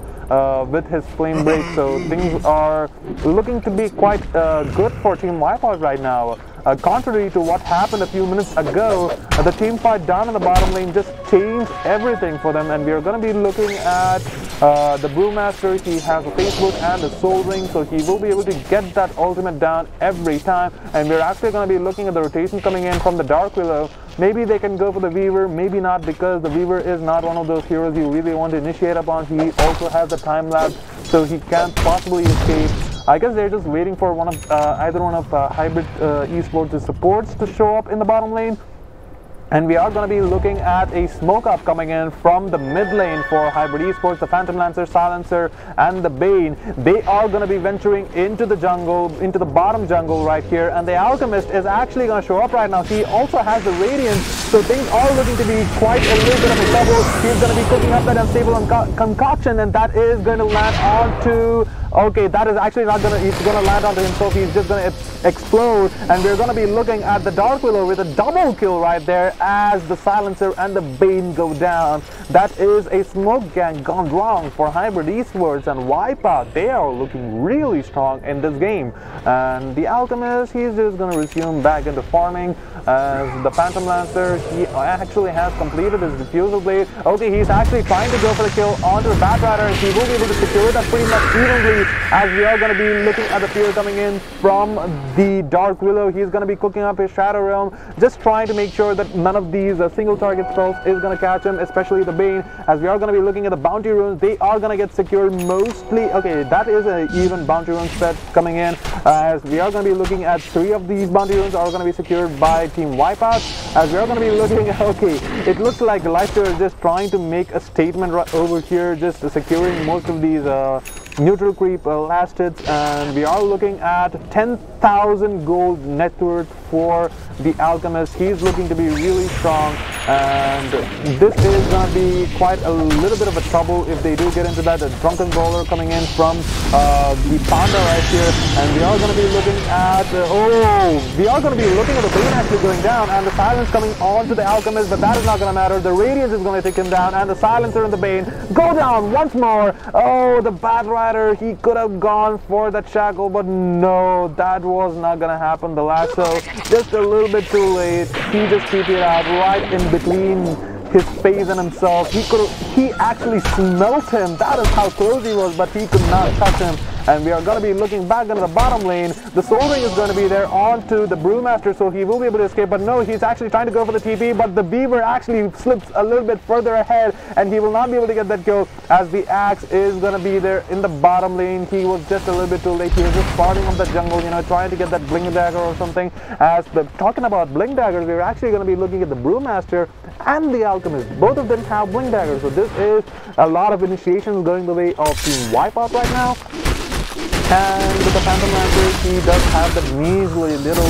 with his Flame Break, so things are looking to be quite good for Team Wipeout right now. Contrary to what happened a few minutes ago, the team fight down in the bottom lane just changed everything for them, and we are going to be looking at the Brewmaster. He has a Facebook and a Soul Ring, so he will be able to get that ultimate down every time. And we're actually going to be looking at the rotation coming in from the Dark Willow. Maybe they can go for the Weaver, maybe not, because the Weaver is not one of those heroes you really want to initiate upon. He also has a time lapse, so he can't possibly escape. I guess they're just waiting for either one of Hybrid eSports' supports to show up in the bottom lane. And we are going to be looking at a smoke up coming in from the mid lane for Hybrid eSports. The Phantom Lancer, Silencer, and the Bane, they are going to be venturing into the jungle, into the bottom jungle right here. And the Alchemist is actually going to show up right now. He also has the Radiance, so things are looking to be quite a little bit of a trouble. He's going to be cooking up that unstable concoction, and that is going to land onto... Okay, that is actually not going to... He's going to land onto himself. He's just going to explode. And we're going to be looking at the Dark Willow with a double kill right there as the Silencer and the Bane go down. That is a smoke gang gone wrong for Hybrid eSports, and Wipeout, they are looking really strong in this game. And the Alchemist, he's just going to resume back into farming. As the Phantom Lancer, he actually has completed his Diffusal Blade. Okay, he's actually trying to go for the kill onto the Batrider, and he will be able to secure that pretty much evenly, as we are going to be looking at the fear coming in from the Dark Willow. He's going to be cooking up his Shadow Realm, just trying to make sure that none of these single target spells is going to catch him, especially the Bane. As we are going to be looking at the Bounty Runes, they are going to get secured mostly. Okay, that is an even Bounty Rune set coming in, as we are going to be looking at 3 of these Bounty Runes are going to be secured by Team Wipeout. As we are going to be looking at, okay, it looks like the Lifestealer is just trying to make a statement right over here, just securing most of these neutral creep last hits, and we are looking at 10,000 gold net worth for the Alchemist. He's looking to be really strong, and this is going to be quite a little bit of a trouble if they do get into that. A Drunken Brawler coming in from the Panda right here, and we are going to be looking at we are going to be looking at the Bane actually going down, and the Silence coming on to the Alchemist, but that is not going to matter. The Radiance is going to take him down, and the Silencer and the Bane go down once more. Oh, the Batrider, he could have gone for that shackle, but no, that was not going to happen. The lasso, just a little bit too late. He just kept it out right in between his face and himself. He actually smelt him. That is how close he was, but he could not touch him. and we are going to be looking back into the bottom lane. The soldering is going to be there onto the Brewmaster, so he will be able to escape, but no, he's actually trying to go for the TP, but the Beaver actually slips a little bit further ahead, and he will not be able to get that kill as the Axe is going to be there in the bottom lane. He was just a little bit too late. He was just spotting up the jungle, you know, trying to get that Blink Dagger or something. As the talking about Blink Daggers, we're actually going to be looking at the Brewmaster and the Alchemist. Both of them have Blink Daggers, so this is a lot of initiations going the way of Team Wipeout right now. And with the Phantom Lancer, he does have the measly little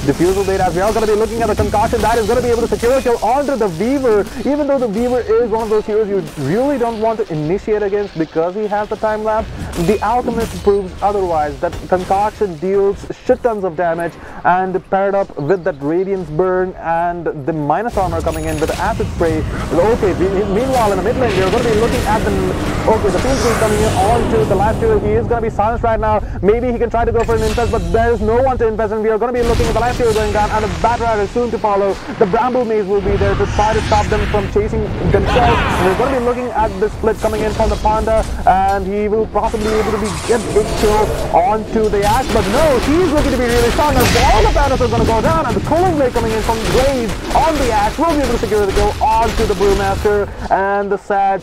diffusal data. As we are going to be looking at the Concoction, that is going to be able to secure a kill onto the Weaver. Even though the Weaver is one of those heroes you really don't want to initiate against because he has the time lapse, the Alchemist proves otherwise. That Concoction deals shit tons of damage, and paired up with that Radiance Burn and the minus armor coming in with the Acid Spray. Okay, meanwhile in the mid lane, we're going to be looking at the Field Queen coming in onto the last hero. He is going to be silenced right now. Maybe he can try to go for an infest, but there is no one to infest, and we are going to be looking at the last hero going down, and the Bat Rider is soon to follow. The Bramble Maze will be there to try to stop them from chasing themselves. We're going to be looking at the split coming in from the Panda, and he will possibly be able to get a kill onto the Axe, but no, he's looking to be really strong, as all the Pandas are going to go down, and the Cooling Blade coming in from Blaze on the Axe will be able to secure the kill onto the Brewmaster, and the sad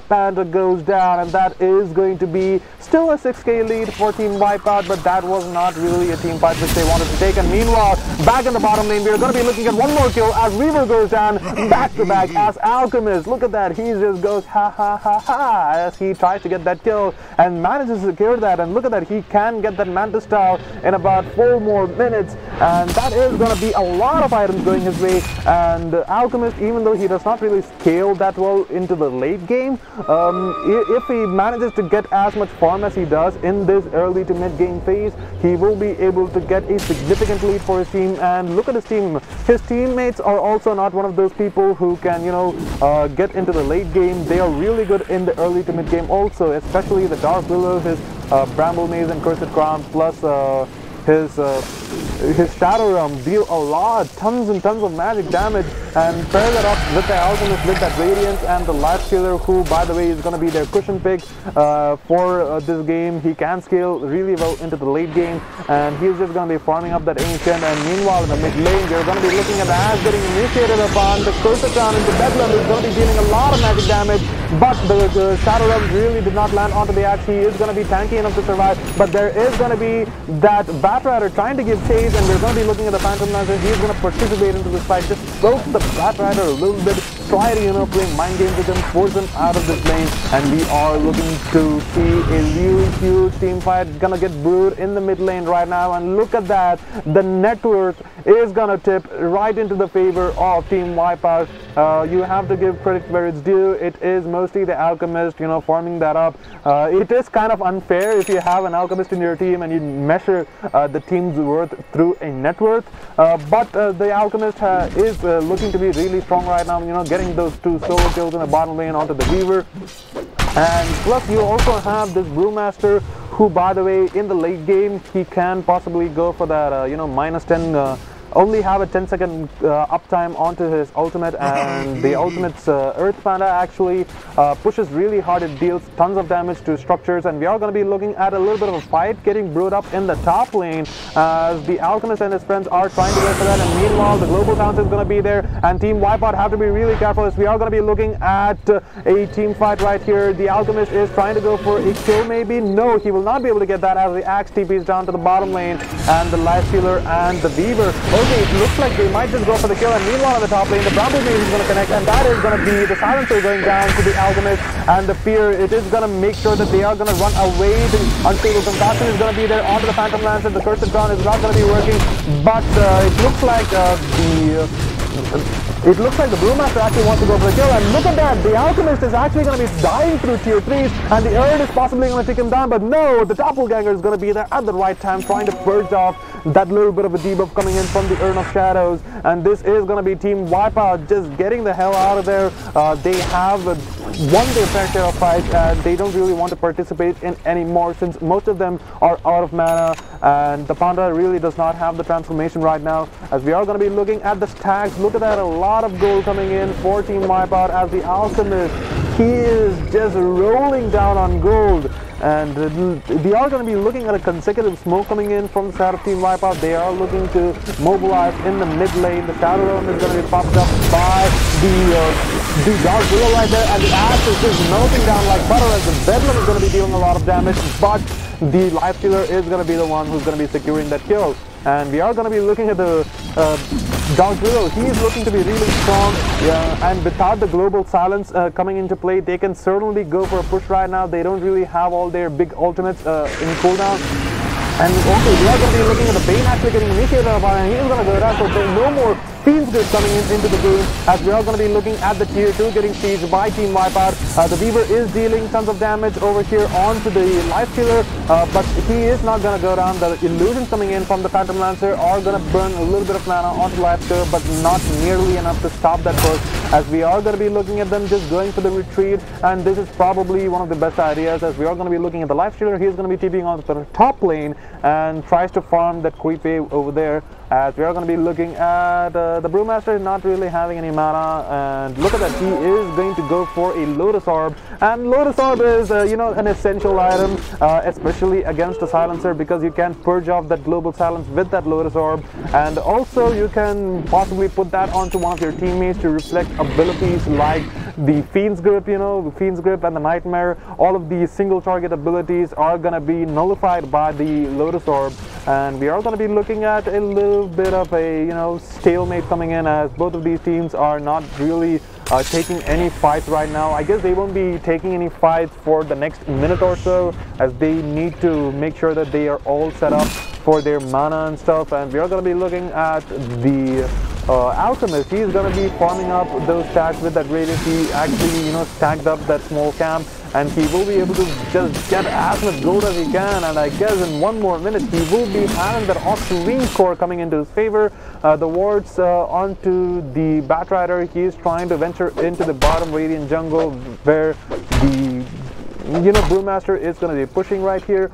Panda goes down, and that is going to be still a 6k lead for Team Wipeout, but that was not really a team fight which they wanted to take. And meanwhile, back in the bottom lane, we're going to be looking at one more kill as Weaver goes down back to back as Alchemist. Look at that, he just goes ha ha ha ha as he tries to get that kill and manages to secure that. And look at that, he can get that Mantis Style in about 4 more minutes, and that is going to be a lot of items going his way. And Alchemist, even though he does not really scale that well into the late game, if he manages to get as much farm as he does in this early to mid game phase, he will be able to get a significant lead for his team. And look at his team. His teammates are also not one of those people who can, you know, get into the late game. They are really good in the early to mid game also, especially the Dark Willow, his Bramble Maze and Cursed Crown, plus his Shadow Realm deal a lot, tons and tons of magic damage, and pair that up with the Alchemist, with that Radiance and the Life Killer, who by the way is going to be their cushion pick for this game. He can scale really well into the late game, and he's just going to be farming up that Ancient. And meanwhile in the mid lane, we're going to be looking at the Ash getting initiated upon. The Cursed Crown into Bedlam is going to be dealing a lot of magic damage, but the Shadow Realm really did not land onto the Axe. He is going to be tanky enough to survive, but there is going to be that Bat Rider trying to give chase, and we're going to be looking at the Phantom Lancer. He's going to participate into this fight, just poke the Bat Rider a little bit, try to, you know, play mind games with him, force him out of this lane, and we are looking to see a really huge team fight gonna get brewed in the mid lane right now. And look at that, the net worth is gonna tip right into the favor of Team Wipeout. You have to give credit where it's due. It is mostly the Alchemist, you know, farming that up. It is kind of unfair if you have an Alchemist in your team and you measure the team's worth through a net worth, but the Alchemist is looking to be really strong right now, you know, getting those 2 solo kills in the bottom lane onto the Weaver. And plus you also have this Brewmaster, who by the way in the late game he can possibly go for that you know, -10 only have a 10-second uptime onto his ultimate, and the ultimate's Earth Panda actually pushes really hard. It deals tons of damage to structures, and we are going to be looking at a little bit of a fight getting brewed up in the top lane as the Alchemist and his friends are trying to go for that. And meanwhile the Global Council is going to be there, and Team Wipeout have to be really careful as we are going to be looking at a team fight right here. The Alchemist is trying to go for a kill, maybe. No, he will not be able to get that as the Axe TPs down to the bottom lane, and the Life Stealer and the Weaver. Okay, it looks like they might just go for the kill, and meanwhile on the top lane the Bramble Maze is going to connect, and that is going to be the Silencer going down to the Alchemist, and the Fear, it is going to make sure that they are going to run away. The Unstable Concoction is going to be there onto the Phantom Lancer. The Cursed Crown is not going to be working, but it looks like the Brewmaster actually wants to go for the kill. And look at that, the Alchemist is actually going to be dying through tier 3s, and the Earth is possibly going to take him down, but no, the Doppelganger is going to be there at the right time trying to purge off that little bit of a debuff coming in from the Urn of Shadows. And this is going to be Team Wipeout just getting the hell out of there. They have won their fair share of fights, and they don't really want to participate in anymore since most of them are out of mana, and the Panda really does not have the transformation right now. As we are going to be looking at the stacks, look at that, a lot of gold coming in for Team Wipeout as the Alchemist, he is just rolling down on gold. and we are going to be looking at a consecutive smoke coming in from the side of Team Wipeout. They are looking to mobilize in the mid lane. The Shadow Realm is going to be popped up by the Dark Willow right there, and the Ash is just melting down like butter as the Bedlam is going to be dealing a lot of damage, but the Life Stealer is going to be the one who's going to be securing that kill. And we are going to be looking at the Dark Willow. He is looking to be really strong, and without the global silence coming into play, they can certainly go for a push right now. They don't really have all their big ultimates in cooldown. And also, we are going to be looking at the Bane actually getting initiated upon, and he is going to go down, so there's no more Fiends Grip coming into the game, as we are going to be looking at the tier 2 getting sieged by Team Wipeout. The Weaver is dealing tons of damage over here onto the Life Stealer, but he is not going to go down. The illusions coming in from the Phantom Lancer are going to burn a little bit of mana onto Life Stealer, but not nearly enough to stop that push, as we are going to be looking at them just going for the retreat, and this is probably one of the best ideas, as we are going to be looking at the Life Stealer. He is going to be TPing on the top lane and tries to farm that creep wave over there, as we are going to be looking at the Brewmaster not really having any mana, and look at that, he is going to go for a Lotus Orb, and Lotus Orb is an essential item, especially against a Silencer, because you can purge off that global silence with that Lotus Orb, and also you can possibly put that onto one of your teammates to reflect abilities like the Fiend's Grip, the Fiend's Grip and the Nightmare. All of these single target abilities are going to be nullified by the Lotus Orb, and we are going to be looking at a little bit of a stalemate coming in, as both of these teams are not really taking any fights right now. I guess they won't be taking any fights for the next minute or so, as they need to make sure that they are all set up for their mana and stuff. And we are going to be looking at the Alchemist. He is going to be farming up those stacks with that Radiant. He actually stacked up that small camp, and he will be able to just get as much gold as he can, and I guess in one more minute he will be having that Octarine core coming into his favor. The wards onto the Batrider. He is trying to venture into the bottom Radiant jungle, where the Brewmaster is going to be pushing right here.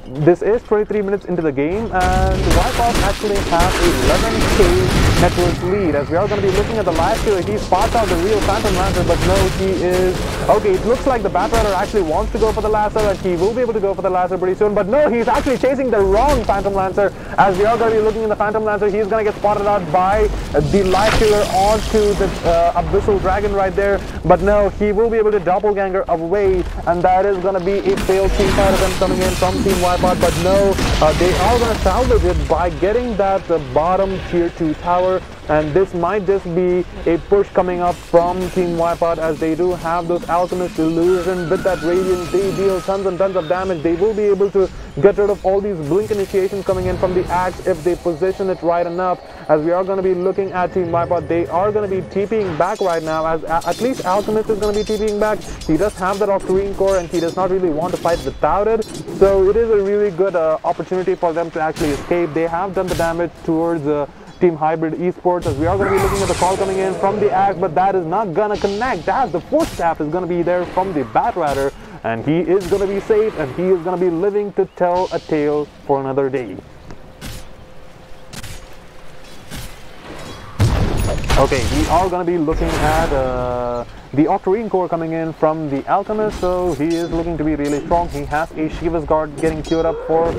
This is 23 minutes into the game, and Wipeout actually have a 11k net worth lead, as we are going to be looking at the Life Stealer. He spots out the real Phantom Lancer, but no, he is okay. It looks like the Batrider actually wants to go for the Lasso, and he will be able to go for the Lasso pretty soon, but no, he's actually chasing the wrong Phantom Lancer, as we are going to be looking at the Phantom Lancer. He's going to get spotted out by the Life Stealer onto the Abyssal Dragon right there, but no, he will be able to doppelganger away, and that is going to be a failed team fight attempt coming in from Team Wipeout. But no, they are going to salvage it by getting that bottom tier 2 tower, and this might just be a push coming up from Team Wipeout, as they do have those Alchemist Illusion with that Radiant. They deal tons and tons of damage. They will be able to get rid of all these blink initiations coming in from the Axe if they position it right enough, as we are going to be looking at Team Wipeout. They are going to be TPing back right now, as at least Alchemist is going to be TPing back. He does have that Octarine core, and he does not really want to fight without it, so it is a really good opportunity for them to actually escape. They have done the damage towards Team Hybrid Esports, as we are going to be looking at the call coming in from the Axe, but that is not going to connect, as the Force Staff is going to be there from the Batrider, and he is going to be safe, and he is going to be living to tell a tale for another day. Okay, we are going to be looking at the Octarine core coming in from the Alchemist, so he is looking to be really strong. He has a Shiva's Guard getting queued up for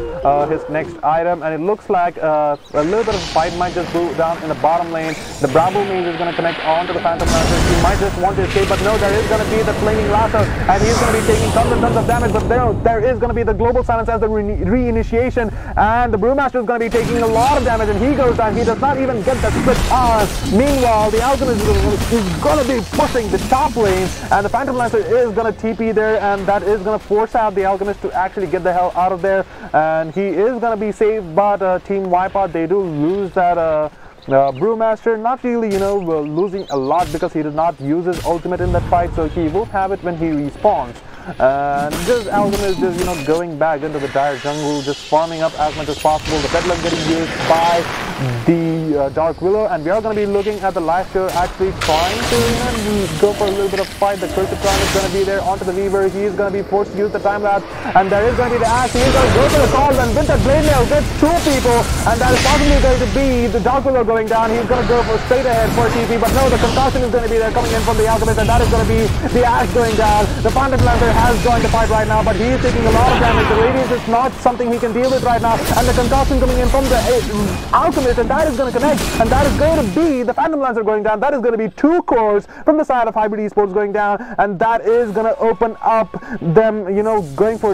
his next item, and it looks like a little bit of a fight might just go down in the bottom lane. The Bramble Mage is going to connect onto the Phantom Lancer. He might just want to escape, but no, there is going to be the Flaming Lasso, and he's going to be taking tons and tons of damage, but there is going to be the Global Silence as the re-initiation, and the Brewmaster is going to be taking a lot of damage, and he goes down. He does not even get that split on. Meanwhile, the Alchemist is going to be pushing the top lane, and the Phantom Lancer is going to TP there, and that is going to force out the Alchemist to actually get the hell out of there, and he is going to be saved. But Team Wipeout, they do lose that Brewmaster, not really losing a lot, because he did not use his ultimate in that fight, so he will have it when he respawns. And this Alchemist is going back into the dire jungle, just farming up as much as possible. The Bedlam getting used by the the Dark Willow, and we are going to be looking at the life stealer actually trying to go for a little bit of fight. The Cryptotron is going to be there onto the Weaver. He is going to be forced to use the time lapse, and there is going to be the Axe. He is going to go to the call, and with that blade nail gets 2 people, and that is possibly going to be the Dark Willow going down. He's going to go for straight ahead for TP, but no, the concussion is going to be there coming in from the Alchemist, and that is going to be the Axe going down. The Phantom Lancer has joined the fight right now, but he is taking a lot of damage. The Radiance is not something he can deal with right now, and the concussion coming in from the Alchemist, and that is going to connect, and that is going to be the Phantom Lancer going down. That is going to be 2 cores from the side of Hybrid Esports going down, and that is going to open up them,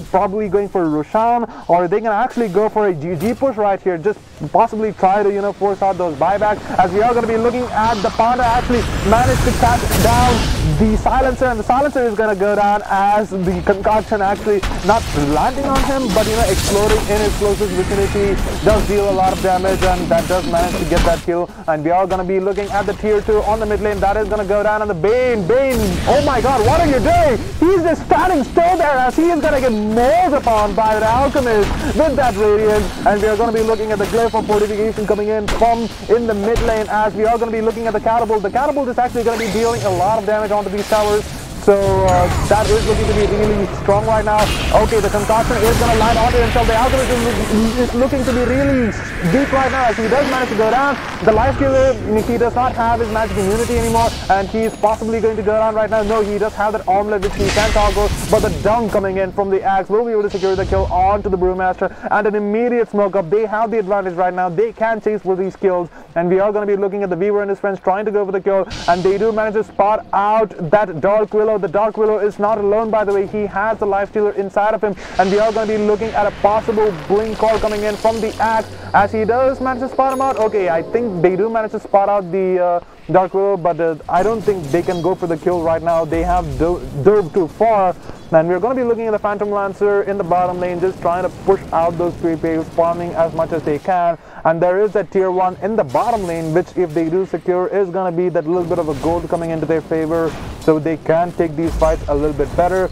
probably going for Roshan, or they can actually go for a GG push right here, just possibly try to force out those buybacks, as we are going to be looking at the Panda actually managed to catch down the Silencer, and the Silencer is going to go down as the concoction actually not landing on him, but exploding in his closest vicinity, does deal a lot of damage, and that does manage to get that kill. And we are going to be looking at the tier 2 on the mid lane. That is going to go down, and the Bane, oh my god, what are you doing? He's just standing still there as he is going to get mauled upon by the Alchemist with that Radiance, and we are going to be looking at the Glyph of Fortification coming in from in the mid lane, as we are going to be looking at the Catapult. The Catapult is actually going to be dealing a lot of damage onto these towers, so that is looking to be really strong right now. Okay, the concoction is going to land onto himself. The Alchemist is looking to be really deep right now, as he does manage to go down. The life stealer, he does not have his magic immunity anymore, and he is possibly going to go down right now. No, he does have that armlet which he can toggle, but the dunk coming in from the Axe will be able to secure the kill onto the Brewmaster, and an immediate smoke up. They have the advantage right now. They can chase for these kills, and we are going to be looking at the Weaver and his friends trying to go for the kill, and they do manage to spot out that Dark Willow. The Dark Willow is not alone, by the way. He has the life stealer inside of him, and we are going to be looking at a possible blink call coming in from the Axe, as he does manage to spot him out. Okay, I think they do manage to spot out the Dark Willow, but I don't think they can go for the kill right now. They have dove too far, and we're going to be looking at the Phantom Lancer in the bottom lane, just trying to push out those creep waves, farming as much as they can. And there is that tier 1 in the bottom lane, which if they do secure is going to be that little bit of a gold coming into their favor, so they can take these fights a little bit better.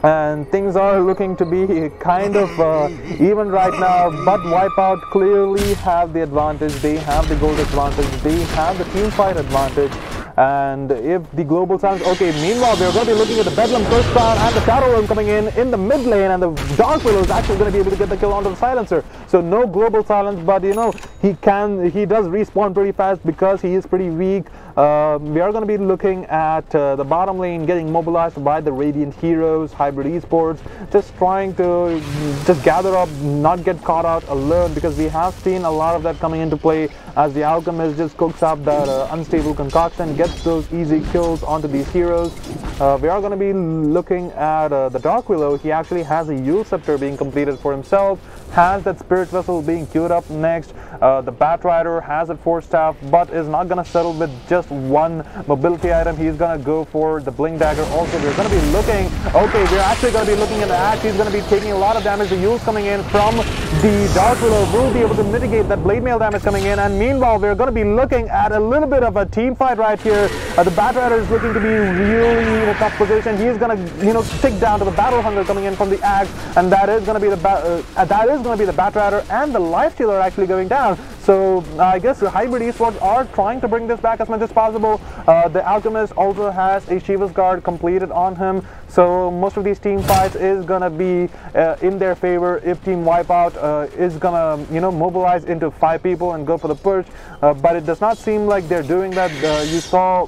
And things are looking to be kind of even right now, but Wipeout clearly have the advantage. They have the gold advantage, they have the team fight advantage. And if the global silence, okay, meanwhile we're going to be looking at the Bedlam first round, and the Shadow Realm coming in the mid lane, and the Dark Willow is actually going to be able to get the kill onto the Silencer. So no global silence, but he does respawn pretty fast because he is pretty weak. We are going to be looking at the bottom lane getting mobilized by the Radiant heroes, Hybrid Esports, just trying to just gather up, not get caught out alone, because we have seen a lot of that coming into play as the Alchemist just cooks up that unstable concoction, gets those easy kills onto these heroes. We are going to be looking at the Dark Willow. He actually has a Yule Scepter being completed for himself, has that Spirit Vessel being queued up next. The Bat Rider has a Force Staff, but is not going to settle with just one mobility item. He's going to go for the Blink Dagger. Also, we're going to be looking, okay, we're actually going to be looking at the Axe. He's going to be taking a lot of damage. The Yule's coming in from the Dark Willow will be able to mitigate that Blade Mail damage coming in, and meanwhile, we're going to be looking at a little bit of a team fight right here. The Bat Rider is looking to be really in a tough position. He's going to, stick down to the Battle Hunger coming in from the Axe, and that is going to be the Bat Rider and the Life Stealer actually going down. So I guess the Hybrid Esports are trying to bring this back as much as possible. The Alchemist also has a Shiva's Guard completed on him, so most of these team fights is gonna be in their favor if Team Wipeout is gonna mobilize into 5 people and go for the push. But it does not seem like they're doing that. You saw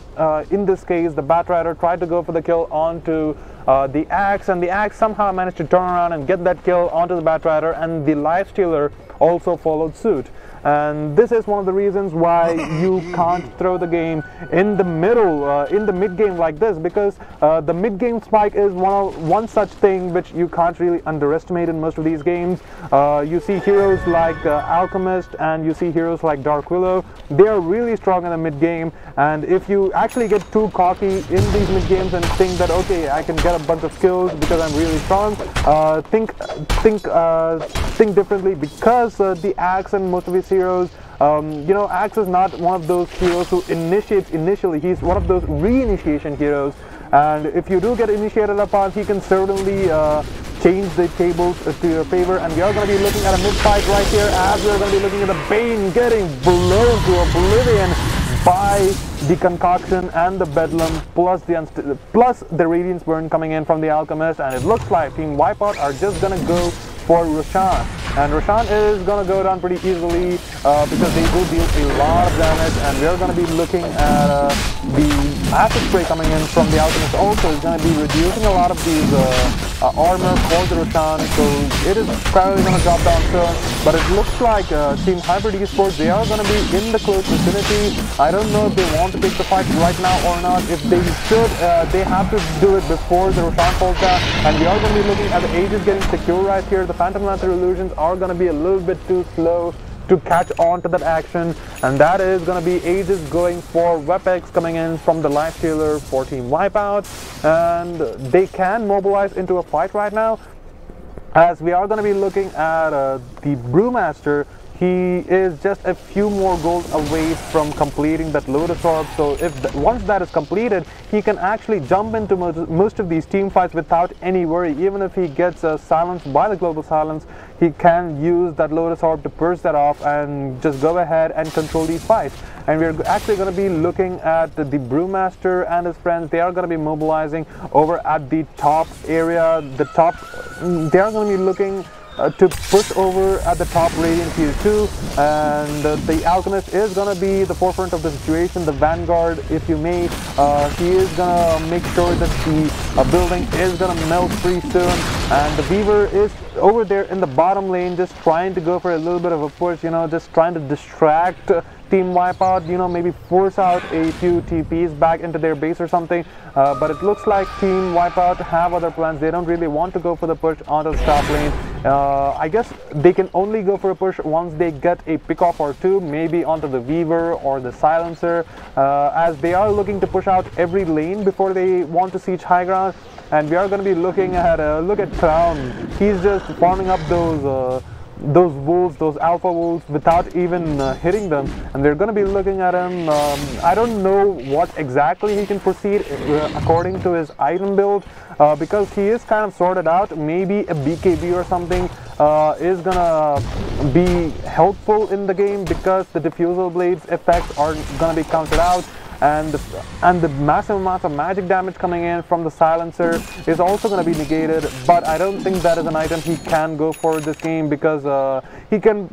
in this case the Bat Rider tried to go for the kill onto the Axe, and the Axe somehow managed to turn around and get that kill onto the Bat Rider, and the Life Stealer also followed suit. And this is one of the reasons why you can't throw the game in the middle, in the mid game like this, because the mid game spike is one such thing which you can't really underestimate in most of these games. You see heroes like Alchemist, and you see heroes like Dark Willow. They are really strong in the mid game, and if you actually get too cocky in these mid games and think that, okay, I can get a bunch of kills because I'm really strong, think differently, because the Axe and most of his heroes, Axe is not one of those heroes who initiates initially. He's one of those re-initiation heroes, and if you do get initiated upon, he can certainly change the tables to your favor, and we are going to be looking at a mid-fight right here, as we are going to be looking at the Bane getting blown to oblivion by the Concoction and the Bedlam, plus the Radiance Burn coming in from the Alchemist, and it looks like Team Wipeout are just going to go for Roshan. And Roshan is going to go down pretty easily because they will deal a lot of damage, and we are going to be looking at the Acid Spray coming in from the Alchemist also is going to be reducing a lot of these armor for the Roshan, so it is probably going to drop down soon. But it looks like Team Hybrid eSports, they are going to be in the close vicinity. I don't know if they want to take the fight right now or not. If they should, they have to do it before the Roshan falls down, and we are going to be looking at the Aegis getting secure right here. The Phantom Lancer illusions are going to be a little bit too slow to catch on to that action, and that is going to be Aegis going for Wepex coming in from the Lifestealer for Team Wipeout, and they can mobilize into a fight right now, as we are going to be looking at the Brewmaster. He is just a few more goals away from completing that Lotus Orb, so once that is completed, he can actually jump into most of these team fights without any worry. Even if he gets silenced by the Global Silence, he can use that Lotus Orb to burst that off and just go ahead and control these fights. And we're actually going to be looking at the Brewmaster and his friends. They are going to be mobilizing over at the top area. They are going to be looking to push over at the top Radiant Tier 2, and the Alchemist is going to be the forefront of the situation, the Vanguard if you may. He is going to make sure that the building is going to melt pretty soon, and the Weaver is over there in the bottom lane just trying to go for a little bit of a push, you know, just trying to distract Team Wipeout, you know, maybe force out a few TPs back into their base or something, but it looks like Team Wipeout have other plans. They don't really want to go for the push onto the top lane. I guess they can only go for a push once they get a pick-off or two, maybe onto the Weaver or the Silencer, as they are looking to push out every lane before they want to siege high ground. And we are going to be looking at, look at Crown. He's just farming up those wolves, those alpha wolves, without even hitting them, and we're going to be looking at him. I don't know what exactly he can proceed according to his item build, because he is kind of sorted out. Maybe a BKB or something is gonna be helpful in the game, because the diffusal blades effects are gonna be counted out, and the massive amount of magic damage coming in from the Silencer is also going to be negated. But I don't think that is an item he can go for this game, because he can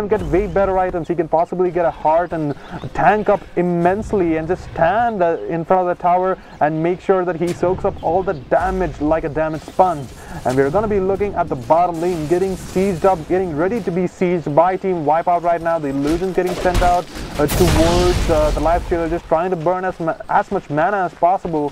get way better items. He can possibly get a heart and tank up immensely and just stand in front of the tower and make sure that he soaks up all the damage like a damage sponge. And we're going to be looking at the bottom lane getting sieged up, getting ready to be sieged by Team Wipeout right now. The illusions getting sent out towards the Lifestealer, just trying to burn as much mana as possible.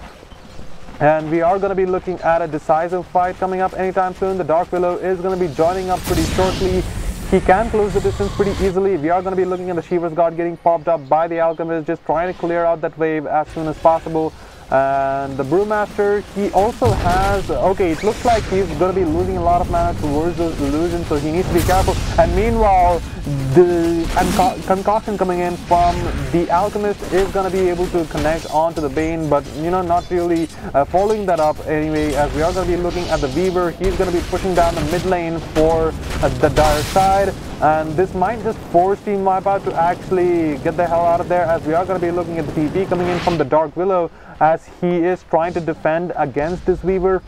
And we are going to be looking at a decisive fight coming up anytime soon. The Dark Willow is going to be joining up pretty shortly. He can close the distance pretty easily. We are going to be looking at the Shiva's God getting popped up by the Alchemist, just trying to clear out that wave as soon as possible. And the Brewmaster, he also has, okay, it looks like he's going to be losing a lot of mana towards those illusions, so he needs to be careful. And meanwhile, the Concoction coming in from the Alchemist is going to be able to connect onto the Bane, but, you know, not really following that up anyway, as we are going to be looking at the Weaver. He's going to be pushing down the mid lane for the dire side, and this might just force Team Wipeout to actually get the hell out of there, as we are going to be looking at the TP coming in from the Dark Willow, as he is trying to defend against this Weaver.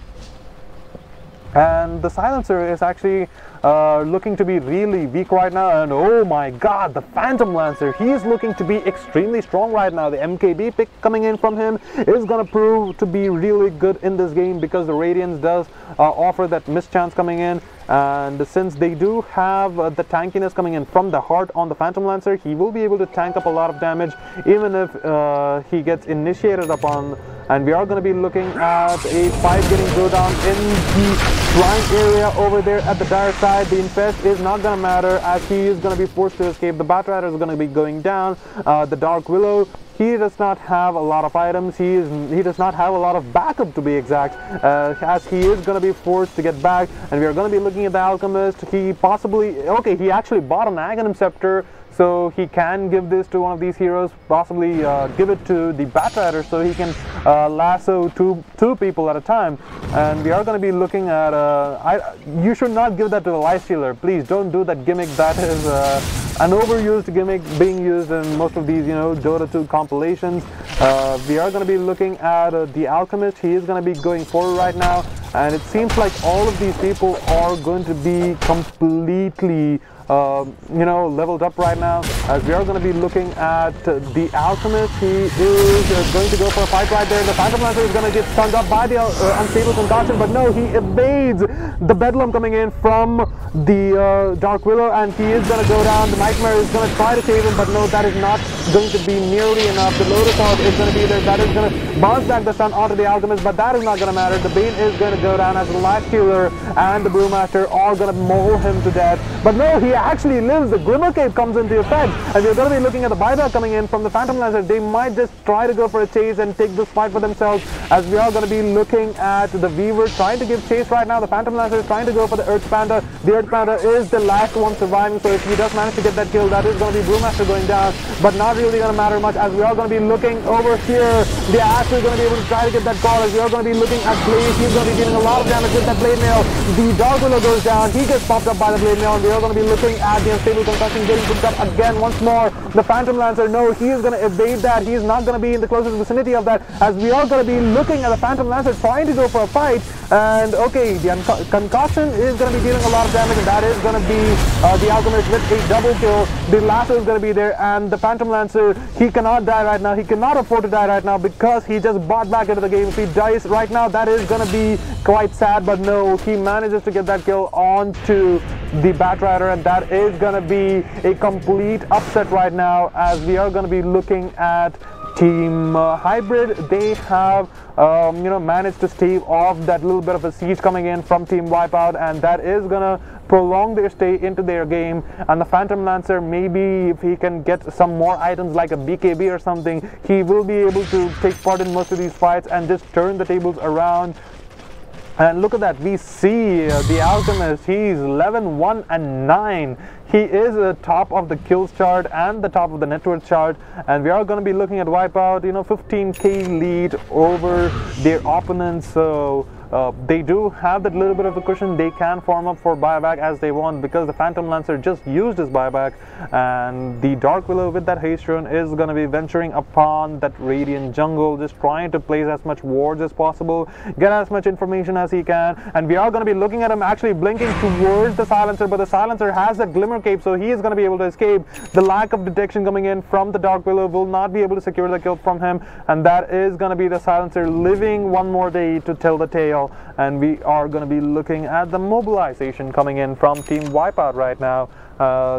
And the Silencer is actually looking to be really weak right now, and oh my god, the Phantom Lancer, he is looking to be extremely strong right now. The MKB pick coming in from him is going to prove to be really good in this game, because the Radiance does offer that mischance coming in, and since they do have the tankiness coming in from the heart on the Phantom Lancer, he will be able to tank up a lot of damage even if he gets initiated upon. And we are going to be looking at a fight getting go down in the shrine area over there at the dire side. The Infest is not going to matter, as he is going to be forced to escape. The Batrider is going to be going down. The Dark Willow, he does not have a lot of items. He does not have a lot of backup, to be exact, as he is going to be forced to get back. And we are going to be looking at the Alchemist. He possibly, okay, he actually bought an Aghanim Scepter so he can give this to one of these heroes, possibly give it to the Batrider so he can lasso two people at a time. And we are going to be looking at you should not give that to the life stealer. Please don't do that gimmick. That is an overused gimmick being used in most of these, Dota 2 compilations. We are going to be looking at the Alchemist. He is going to be going forward right now, and it seems like all of these people are going to be completely leveled up right now, as we are going to be looking at the Alchemist. He is going to go for a fight right there. The Phantom Lancer is going to get stunned up by the unstable concoction, but no, he evades the Bedlam coming in from the Dark Willow, and he is going to go down. The Nightmare is going to try to save him, but no, that is not going to be nearly enough. The Lotus Orb is going to be there. That is going to bounce back the stun onto the Alchemist, but that is not going to matter. The Bane is going to go down, as the Life Stealer and the Brewmaster are going to maul him to death. But no, he actually lives. The Glimmer Cape comes into effect, and we're going to be looking at the buyback coming in from the Phantom Lancer. They might just try to go for a chase and take this fight for themselves, as we are going to be looking at the Weaver trying to give chase right now. The Phantom Lancer is trying to go for the Earth Panda. The Earth Panda is the last one surviving, so if he does manage to get that kill, that is going to be Brewmaster going down, but not really going to matter much, as we are going to be looking over here. The Axe is going to be able to try to get that call, as we are going to be looking at Blaze. He's going to be dealing a lot of damage with that Blade Mail. The Dark Willow goes down. He gets popped up by the Blade Mail, and we are going to be looking at the unstable concussion getting picked up again once more. The Phantom Lancer, no, he is going to evade that. He is not going to be in the closest vicinity of that, as we are going to be looking at the Phantom Lancer trying to go for a fight. And okay, the concussion is going to be dealing a lot of damage, and that is going to be the Alchemist with a double kill. The lasso is going to be there, and the Phantom Lancer, he cannot die right now. He cannot afford to die right now, because he just bought back into the game. If he dies right now, that is going to be quite sad, but no, he manages to get that kill onto the Batrider, and that is going to be a complete upset right now, as we are going to be looking at Team Hybrid. They have managed to stave off that little bit of a siege coming in from Team Wipeout, and that is going to prolong their stay into their game. And the Phantom Lancer, maybe if he can get some more items like a BKB or something, he will be able to take part in most of these fights and just turn the tables around. And look at that, we see the Alchemist. He's 11, 1, and 9. He is the top of the kills chart and the top of the net worth chart, and we are going to be looking at Wipeout, 15k lead over their opponents. So they do have that little bit of a cushion. They can form up for buyback as they want, because the Phantom Lancer just used his buyback, and the Dark Willow with that haste rune is going to be venturing upon that Radiant jungle, just trying to place as much wards as possible, get as much information as he can. And we are going to be looking at him actually blinking towards the Silencer, but the Silencer has that Glimmer Cape, so he is going to be able to escape. The lack of detection coming in from the Dark Willow will not be able to secure the kill from him, and that is going to be the Silencer living one more day to tell the tale. And we are going to be looking at the mobilization coming in from Team Wipeout right now.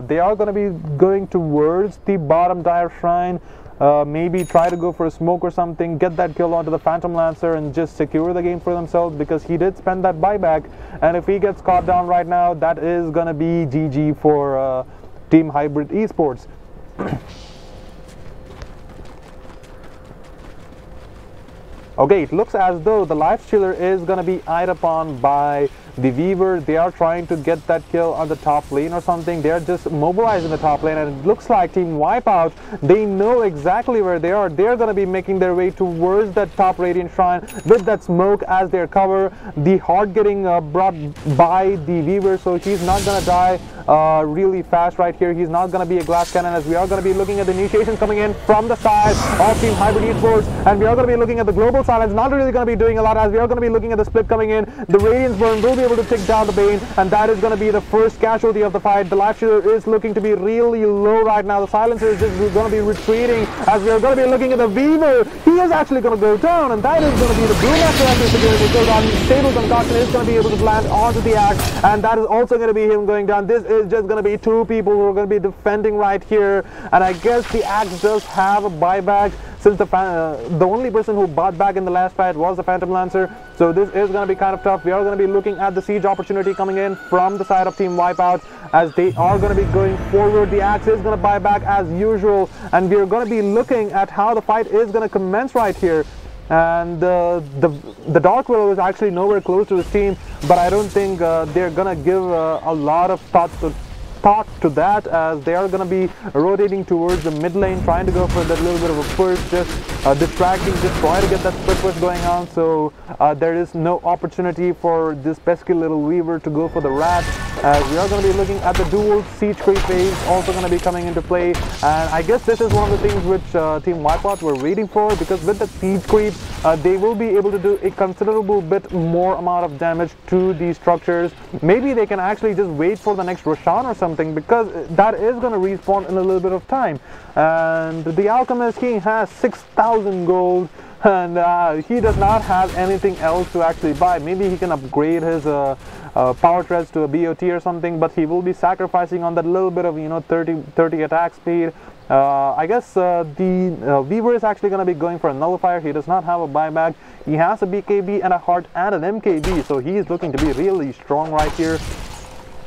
They are going to be going towards the bottom Dire Shrine. Maybe try to go for a smoke or something, get that kill onto the Phantom Lancer, and just secure the game for themselves, because he did spend that buyback. And if he gets caught down right now, that is going to be GG for Team Hybrid eSports. Okay, it looks as though the Life Stealer is going to be eyed upon by the Weaver. They are trying to get that kill on the top lane or something. They are just mobilizing the top lane, and it looks like Team Wipeout, they know exactly where they are. They're going to be making their way towards that top Radiant Shrine with that smoke as their cover. The Heart getting brought by the Weaver, so he's not going to die really fast right here. He's not going to be a glass cannon, as we are going to be looking at the initiations coming in from the side of Team Hybrid eSports, and we are going to be looking at the global silence. Not really going to be doing a lot, as we are going to be looking at the split coming in. The Radiance Burn will be able to take down the Bane, and that is going to be the first casualty of the fight. The Life Stealer is looking to be really low right now. The Silencer is just going to be retreating, as we are going to be looking at the Weaver. He is actually going to go down, and that is going to be the Brewmaster actually securing the kill down. Stable Concoction is going to be able to land onto the Axe, and that is also going to be him going down. This is just going to be two people who are going to be defending right here, and I guess the Axe does have a buyback, since the only person who bought back in the last fight was the Phantom Lancer. So this is going to be kind of tough. We are going to be looking at the siege opportunity coming in from the side of Team Wipeout, as they are going to be going forward. The Axe is going to buy back as usual, and we are going to be looking at how the fight is going to commence right here. And the Dark Willow is actually nowhere close to his team, but I don't think they're going to give a lot of thoughts to thought to that, as they are going to be rotating towards the mid lane, trying to go for that little bit of a push, just distracting, just try to get that split push going on. So there is no opportunity for this pesky little Weaver to go for the rat, as we are going to be looking at the dual siege creep phase also going to be coming into play. And I guess this is one of the things which Team Wipeout were waiting for, because with the siege creep they will be able to do a considerable bit more amount of damage to these structures. Maybe they can actually just wait for the next Roshan or something, because that is going to respawn in a little bit of time. And the Alchemist, he has 6,000 gold, and he does not have anything else to actually buy. Maybe he can upgrade his power treads to a BOT or something, but he will be sacrificing on that little bit of 30 attack speed. I guess the Weaver is actually going to be going for a nullifier. He does not have a buyback. He has a BKB and a heart and an MKB, so he is looking to be really strong right here.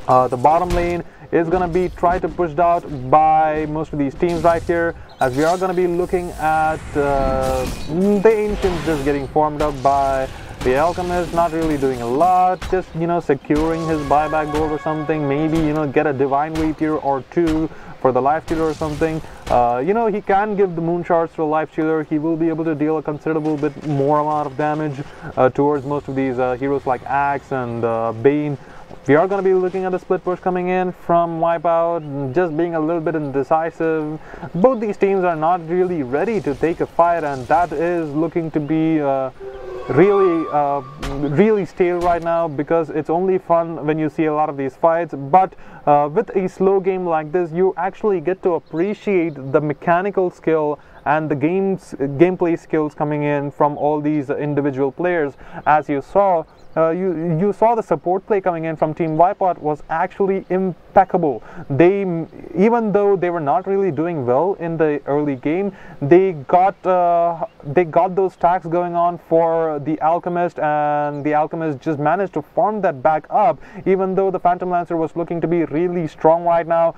The bottom lane is going to be tried to pushed out by most of these teams right here, as we are going to be looking at the Ancients just getting formed up by the Alchemist, not really doing a lot, just securing his buyback gold or something. Maybe get a divine rapier or two for the life stealer or something. He can give the moon shards to a life stealer. He will be able to deal a considerable bit more amount of damage towards most of these heroes like Axe and Bane. We are going to be looking at the split push coming in from Wipeout, just being a little bit indecisive. Both these teams are not really ready to take a fight, and that is looking to be really stale right now, because it's only fun when you see a lot of these fights. But with a slow game like this, you actually get to appreciate the mechanical skill and the gameplay skills coming in from all these individual players. As you saw, you saw the support play coming in from Team Wipeout was actually impeccable. Even though they were not really doing well in the early game, they got those stacks going on for the Alchemist, and the Alchemist just managed to farm that back up. Even though the Phantom Lancer was looking to be really strong right now,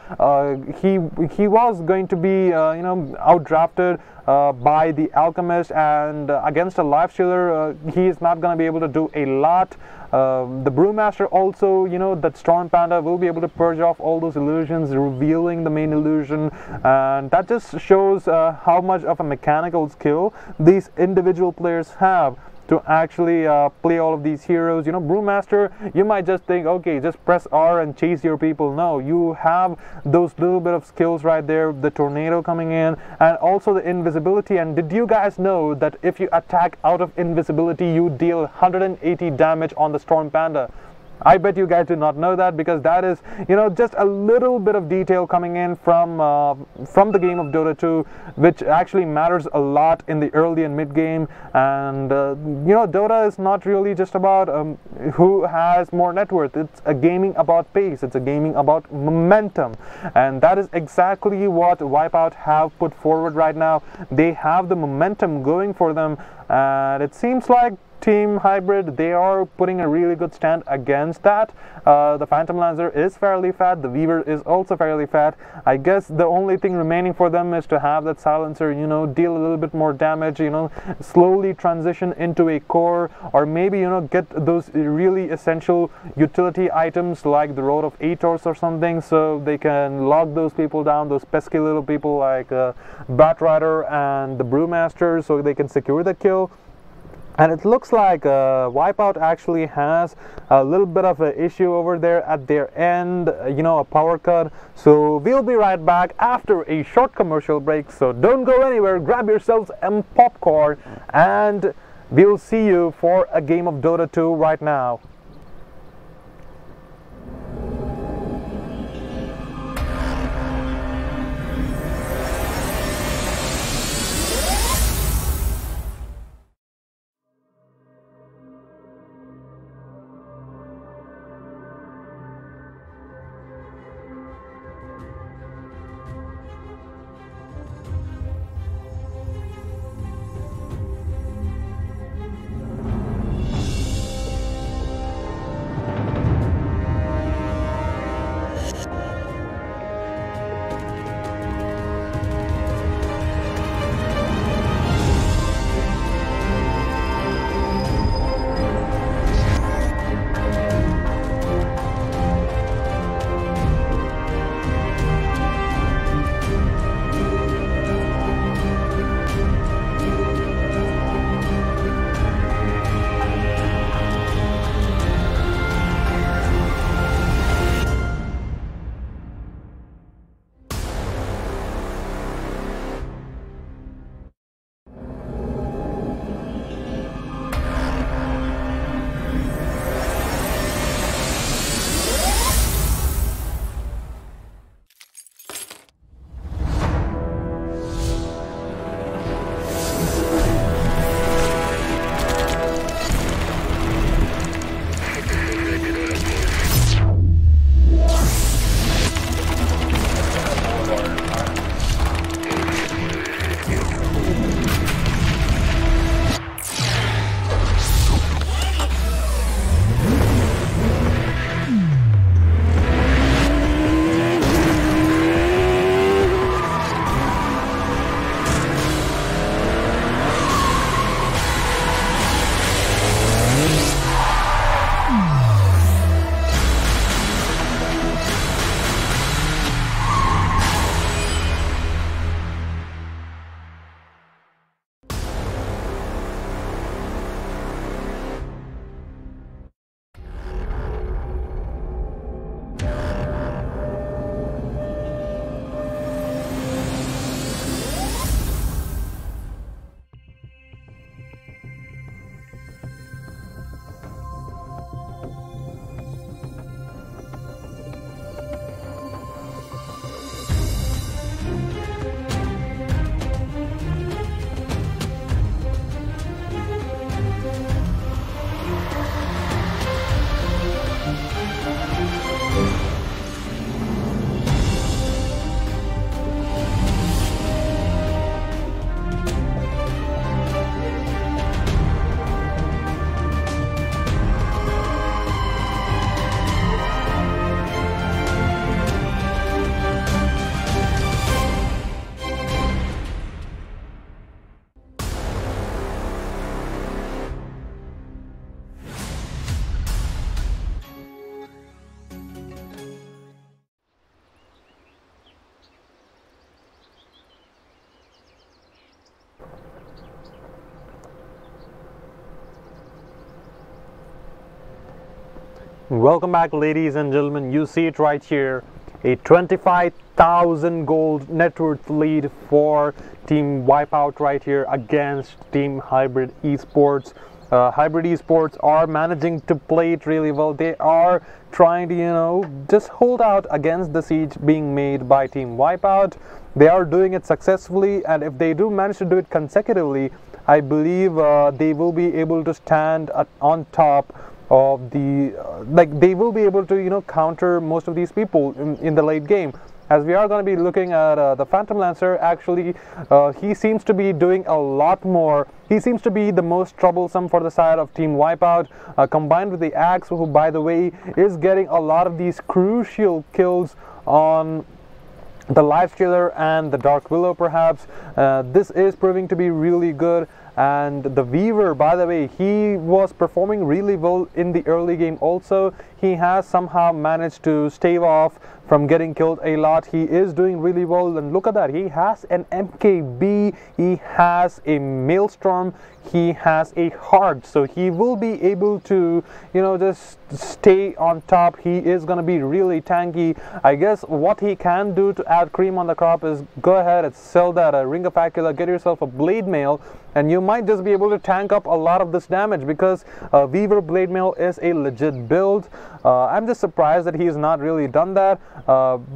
he was going to be outdrafted by the Alchemist, and against a life stealer he is not going to be able to do a lot. The Brewmaster also, that Storm Panda will be able to purge off all those illusions, revealing the main illusion, and that just shows how much of a mechanical skill these individual players have to actually play all of these heroes. Brewmaster, you might just think, okay, just press R and chase your people. No, you have those little bit of skills right there, the tornado coming in, and also the invisibility. And did you guys know that if you attack out of invisibility, you deal 180 damage on the Storm Panda? I bet you guys did not know that, because that is, just a little bit of detail coming in from the game of Dota 2, which actually matters a lot in the early and mid game. And Dota is not really just about who has more net worth. It's a gaming about pace. It's a gaming about momentum, and that is exactly what Wipeout have put forward right now. They have the momentum going for them, and it seems like Team Hybrid, they are putting a really good stand against that. The Phantom Lancer is fairly fat, the Weaver is also fairly fat. I guess the only thing remaining for them is to have that silencer, deal a little bit more damage, slowly transition into a core, or maybe, get those really essential utility items like the Road of Aetors or something, so they can lock those people down, those pesky little people like Batrider and the Brewmaster, so they can secure the kill. And it looks like Wipeout actually has a little bit of an issue over there at their end, a power cut. So we'll be right back after a short commercial break. So don't go anywhere, grab yourselves some popcorn, and we'll see you for a game of Dota 2 right now. Welcome back, ladies and gentlemen. You see it right here, a 25,000 gold net worth lead for Team Wipeout right here against Team Hybrid eSports. Hybrid eSports are managing to play it really well. They are trying to, just hold out against the siege being made by Team Wipeout. They are doing it successfully, and if they do manage to do it consecutively, I believe they will be able to stand on top of the they will be able to counter most of these people in the late game. As we are going to be looking at the Phantom Lancer, actually he seems to be doing a lot more. He seems to be the most troublesome for the side of Team Wipeout, combined with the Axe, who by the way is getting a lot of these crucial kills on the Lifestealer and the Dark Willow perhaps. This is proving to be really good. And the Weaver, by the way, he was performing really well in the early game also. He has somehow managed to stave off from getting killed a lot. He is doing really well, and look at that. He has an MKB, he has a Maelstrom, he has a Heart, so he will be able to just stay on top. He is going to be really tanky. I guess what he can do to add cream on the crop is go ahead and sell that Ring of Acula, get yourself a Blade Mail, and you might just be able to tank up a lot of this damage, because Weaver Blade Mail is a legit build. I'm just surprised that he has not really done that,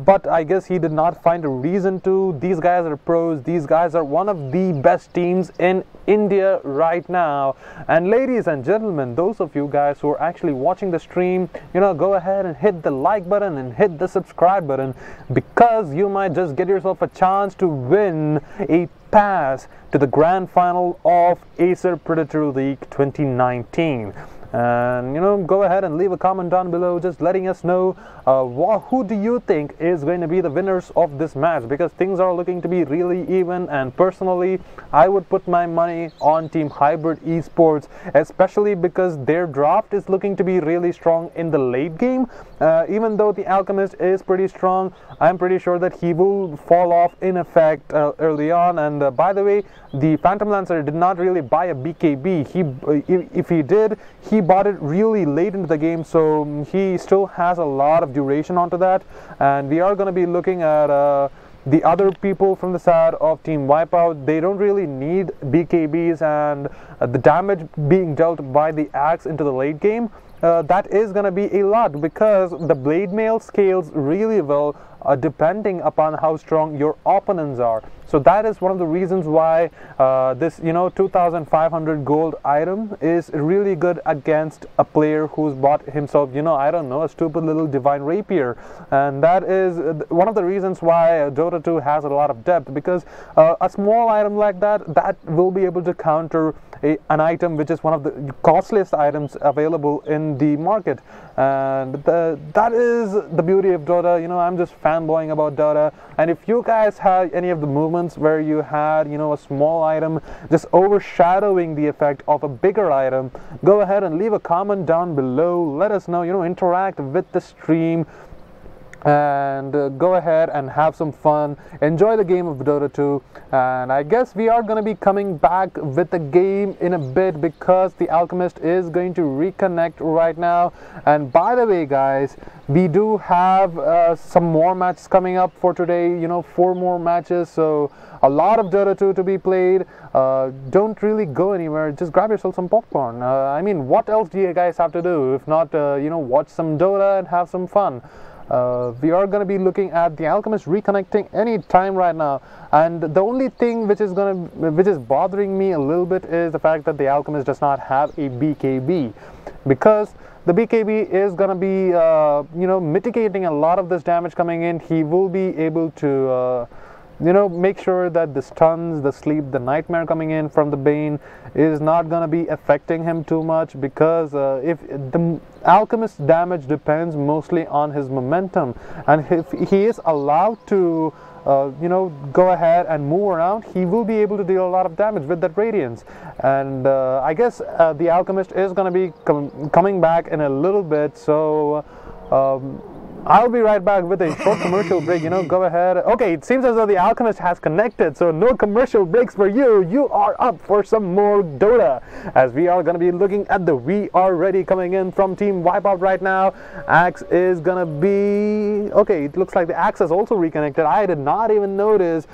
but I guess he did not find a reason to. These guys are pros. These guys are one of the best teams in India right now. And ladies and gentlemen, those of you guys who are actually watching the stream, go ahead and hit the like button and hit the subscribe button, because you might just get yourself a chance to win a pass to the grand final of Acer Predator League 2019. And go ahead and leave a comment down below just letting us know who do you think is going to be the winners of this match, because things are looking to be really even. And personally, I would put my money on Team Hybrid eSports, especially because their draft is looking to be really strong in the late game. Even though the Alchemist is pretty strong, I'm pretty sure that he will fall off in effect early on. And by the way, the Phantom Lancer did not really buy a BKB. If he did, he bought it really late into the game, so he still has a lot of duration onto that. And we are going to be looking at the other people from the side of Team Wipeout. They don't really need BKBs, and the damage being dealt by the Axe into the late game, that is going to be a lot, because the Blade Mail scales really well depending upon how strong your opponents are. So that is one of the reasons why this 2,500 gold item is really good against a player who's bought himself, I don't know, a stupid little Divine Rapier. And that is one of the reasons why Dota 2 has a lot of depth, because a small item like that will be able to counter an item which is one of the costliest items available in the market. And that is the beauty of Dota. I'm just fanboying about Dota. And if you guys had any of the movements where you had a small item just overshadowing the effect of a bigger item, go ahead and leave a comment down below. Let us know, interact with the stream, and go ahead and have some fun, enjoy the game of Dota 2. And I guess we are going to be coming back with the game in a bit, because the Alchemist is going to reconnect right now. And by the way guys, we do have some more matches coming up for today, 4 more matches, so a lot of Dota 2 to be played. Don't really go anywhere, just grab yourself some popcorn. I mean, what else do you guys have to do if not watch some Dota and have some fun? We are going to be looking at the Alchemist reconnecting any time right now, and the only thing which is bothering me a little bit is the fact that the Alchemist does not have a BKB, because the BKB is going to be mitigating a lot of this damage coming in. He will be able to make sure that the stuns, the sleep, the nightmare coming in from the Bane is not going to be affecting him too much, because if the Alchemist damage depends mostly on his momentum, and if he is allowed to go ahead and move around, he will be able to deal a lot of damage with that Radiance. And I guess the Alchemist is going to be coming back in a little bit, so I'll be right back with a short commercial break. Go ahead. Okay, it seems as though the Alchemist has connected, so no commercial breaks for you. You are up for some more Dota, as we are going to be looking at the We Are Ready coming in from Team Wipeout right now. Axe is going to be... Okay, it looks like the Axe has also reconnected. I did not even notice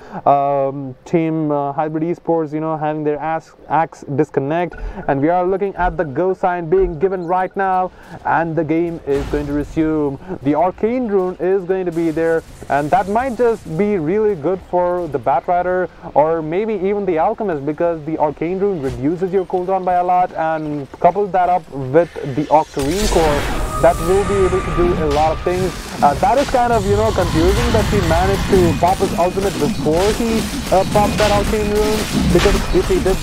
Team Hybrid eSports, having their Axe disconnect. And we are looking at the go sign being given right now, and the game is going to resume. The Arcane Rune is going to be there, and that might just be really good for the Batrider or maybe even the Alchemist, because the Arcane Rune reduces your cooldown by a lot, and couple that up with the Octarine Core, that will be able to do a lot of things. That is kind of confusing that he managed to pop his ultimate before he popped that Arcane Rune, because if he did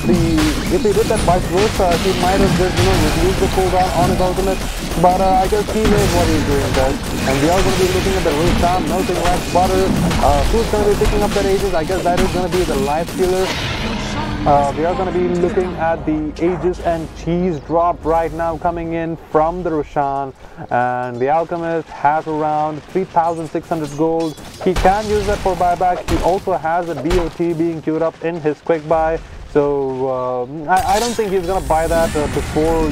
that vice versa, he might have just reduced the cooldown on his ultimate. But I guess he knows what he's doing, guys. And we are going to be looking at the Rostam melting like butter. Who's going to be picking up the Aegis? I guess that is going to be the life stealer. We are going to be looking at the Aegis and cheese drop right now coming in from the Roshan, and the Alchemist has around 3,600 gold. He can use that for buyback. He also has a DOT being queued up in his quick buy. So I don't think he's going to buy that before,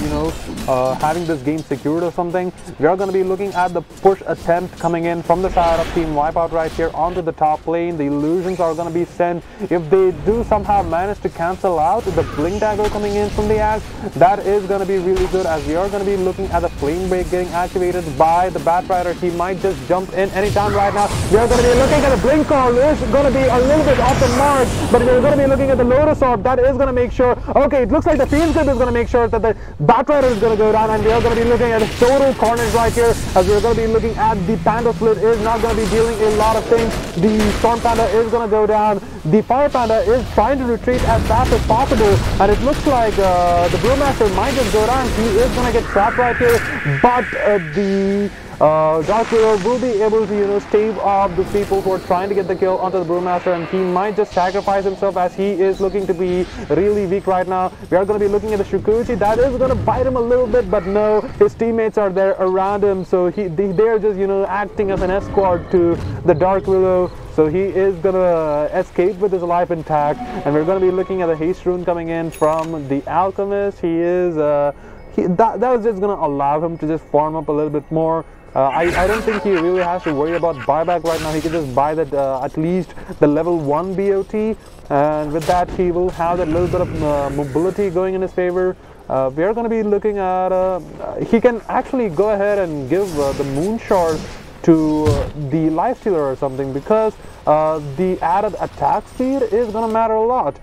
having this game secured or something. We are going to be looking at the push attempt coming in from the side of Team Wipeout right here onto the top lane. The illusions are going to be sent. If they do somehow manage to cancel out the blink dagger coming in from the Axe, that is going to be really good, as we are going to be looking at the flame break getting activated by the Batrider. He might just jump in anytime right now. We are going to be looking at the blink call. It's going to be a little bit off the mark, but we're going to be looking at the Lotus Orb. That is going to make sure, okay, it looks like the Fiend's Grip is going to make sure that the Batrider is going to go down, and we are going to be looking at total carnage right here, as we're going to be looking at the Panda Split is not going to be dealing a lot of things. The Storm Panda is going to go down. The Fire Panda is trying to retreat as fast as possible, and it looks like the Brewmaster might just go down. He is going to get trapped right here, but the Dark Widow will be able to, stave off the people who are trying to get the kill onto the Brewmaster, and he might just sacrifice himself, as he is looking to be really weak right now. We are going to be looking at the Shukuchi. That is going to bite him a little bit, but no, his teammates are there around him, so they're just, acting as an escort to the Dark Widow. So he is going to escape with his life intact, and we're going to be looking at the Haste Rune coming in from the Alchemist. He is... that was just going to allow him to just farm up a little bit more. I don't think he really has to worry about buyback right now. He can just buy that at least the level 1 BOT, and with that he will have that little bit of mobility going in his favor. We are going to be looking at... he can actually go ahead and give the Moon Shard to the Lifestealer or something, because the added attack speed is going to matter a lot.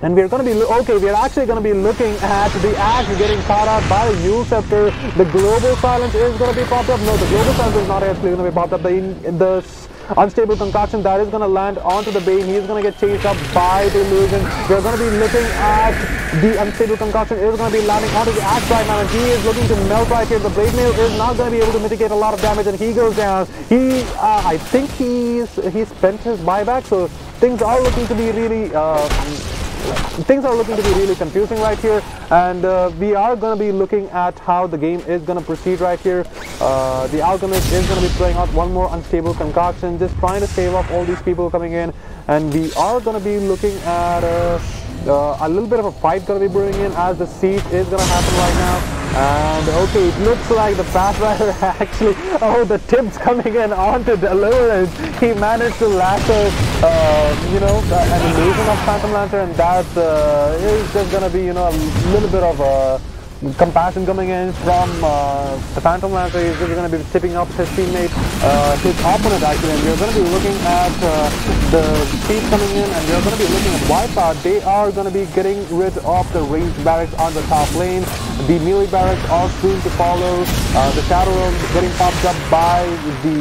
And we're going to be, we're actually going to be looking at the Axe getting caught out by the Yule Scepter. The Global Silence is going to be popped up. No, the Global Silence is not actually going to be popped up. The Unstable Concoction, that is going to land onto the Bane. He's going to get chased up by the Illusion. We're going to be looking at the Unstable Concoction is going to be landing onto the Axe right now, and he is looking to melt right here. The Blade Mail is not going to be able to mitigate a lot of damage, and he goes down. I think he spent his buyback, so things are looking to be really... confusing right here, and we are going to be looking at how the game is going to proceed right here. The Alchemist is going to be throwing out one more Unstable Concoction, just trying to save off all these people coming in, and we are going to be looking at a little bit of a fight going to be brewing in, as the siege is going to happen right now. And okay, it looks like the Batrider actually, the tips coming in onto Deliverance. He managed to lasso, an illusion of Phantom Lancer, and that is just going to be, a little bit of compassion coming in from the Phantom Lancer. He's just going to be tipping up his teammate, his opponent actually, and we're going to be looking at the speed coming in, and we're going to be looking at Wipeout. They are going to be getting rid of the ranged barracks on the top lane. The melee barracks are soon to follow. The Shadow Realm getting popped up by the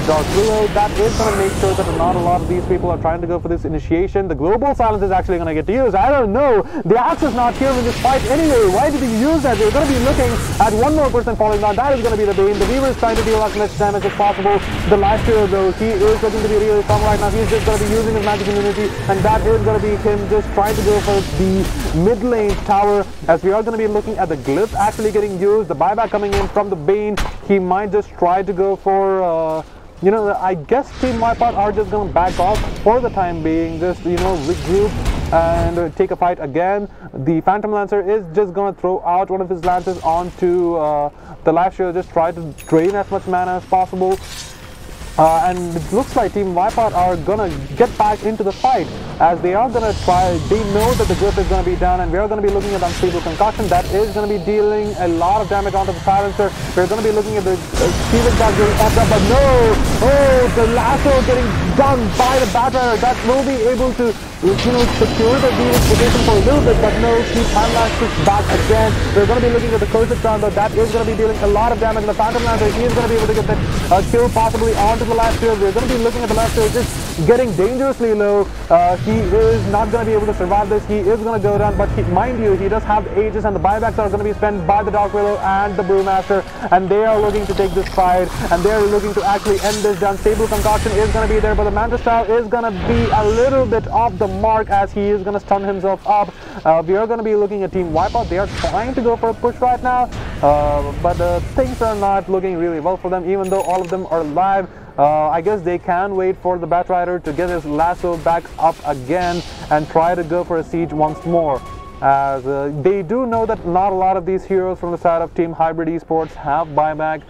Dark Willow. That is going to make sure that not a lot of these people are trying to go for this initiation. The Global Silence is actually going to get used. I don't know. The Axe is not here in this fight anyway. Why did he use that? We're going to be looking at one more person falling down. That is going to be the Bane. The Weaver is trying to deal as much damage as possible. The Lifestealer, though, he is looking to be really strong right now. He's just going to be using his magic immunity, and that is going to be him just trying to go for the mid lane tower, as we are going to be looking at at the glyph actually getting used, the buyback coming in from the Bane. He might just try to go for you know, I guess Team Wipeout are just going to back off for the time being, just, you know, regroup and take a fight again. The Phantom Lancer is just going to throw out one of his lances onto the life shield, just try to drain as much mana as possible. And it looks like Team Wipeout are gonna get back into the fight, as they are gonna try. They know that the glyph is gonna be down, and we are gonna be looking at Unstable Concussion. That is gonna be dealing a lot of damage onto the silencer. We're gonna be looking at the Steven Charge getting popped up, but no! Oh, the lasso getting done by the Batrider. That will be able to, you know, secure the Demon's position for a little bit, but no, Team Lancer back again. We're gonna be looking at the Cursed Crown, though. That is gonna be dealing a lot of damage. The Phantom Lancer, he is gonna be able to get that kill possibly onto the left field. We're going to be looking at the left field just getting dangerously low. He is not going to be able to survive this. He is going to go down, but mind you, he does have the Aegis, and the buybacks are going to be spent by the Dark Willow and the Brewmaster, and they are looking to take this fight, and they are looking to actually end this down. Stable Concoction is going to be there, but the Mantis Child is going to be a little bit off the mark, as he is going to stun himself up. We are going to be looking at Team Wipeout. They are trying to go for a push right now, but things are not looking really well for them, even though all of them are alive. I guess they can wait for the Batrider to get his lasso back up again and try to go for a siege once more, as they do know that not a lot of these heroes from the side of Team Hybrid Esports have buyback.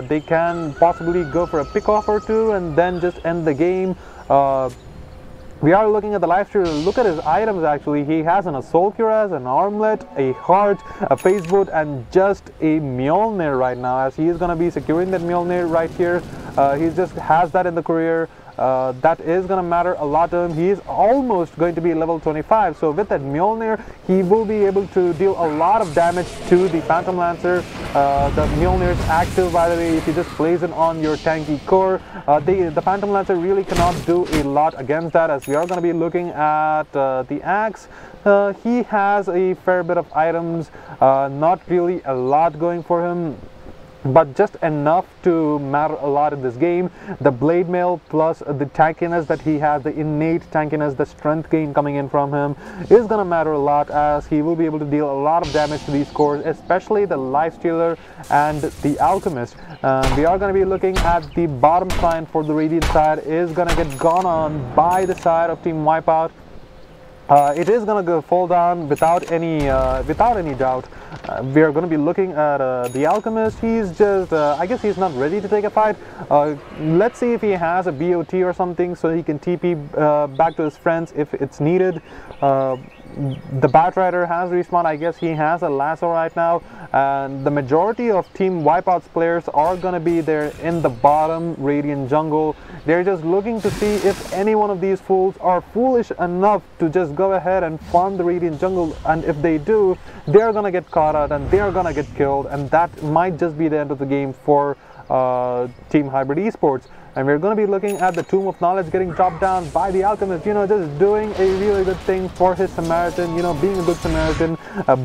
They can possibly go for a pick-off or two and then just end the game. We are looking at the live stream. Look at his items actually. He has an Assault Cuirass, an Armlet, a Heart, a Face Boot, and just a Mjolnir right now, as he is going to be securing that Mjolnir right here. He just has that in the career. That is going to matter a lot to him. He is almost going to be level 25, so with that Mjolnir, he will be able to deal a lot of damage to the Phantom Lancer. The Mjolnir is active, by the way, if you just place it on your tanky core. The Phantom Lancer really cannot do a lot against that, as we are going to be looking at the Axe. He has a fair bit of items, not really a lot going for him, but just enough to matter a lot in this game. The blade mail plus the tankiness that he has, the innate tankiness, the strength gain coming in from him is gonna matter a lot, as he will be able to deal a lot of damage to these cores, especially the Lifestealer and the Alchemist. We are gonna be looking at the bottom line for the Radiant side is gonna get gone on by the side of Team Wipeout. It is going to fall down without any doubt. We are going to be looking at the Alchemist. He's just, I guess he's not ready to take a fight. Let's see if he has a BOT or something, so he can TP back to his friends if it's needed. The Batrider has respawned. I guess he has a lasso right now, and the majority of Team Wipeout's players are going to be there in the bottom Radiant jungle. They're just looking to see if any one of these fools are foolish enough to just go ahead and farm the Radiant jungle, and if they do, they're going to get caught out and they're going to get killed, and that might just be the end of the game for Team Hybrid Esports. And we're going to be looking at the Tomb of Knowledge getting dropped down by the Alchemist, you know, just doing a really good thing for his Samaritan, you know, being a good Samaritan,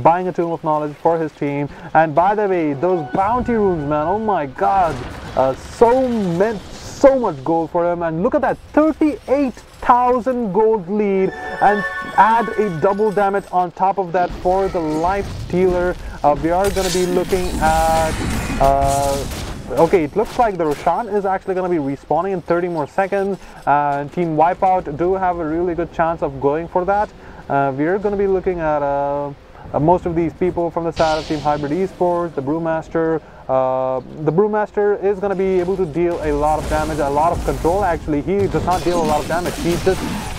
buying a Tomb of Knowledge for his team. And by the way, those bounty runes, man, oh my god, so much gold for him. And look at that, 38,000 gold lead, and add a double damage on top of that for the Life Stealer. We are going to be looking at okay, it looks like the Roshan is actually going to be respawning in 30 more seconds, and Team Wipeout do have a really good chance of going for that. We are going to be looking at most of these people from the side of Team Hybrid Esports, the Brewmaster. The Brewmaster is going to be able to deal a lot of damage, a lot of control actually. He does not deal a lot of damage.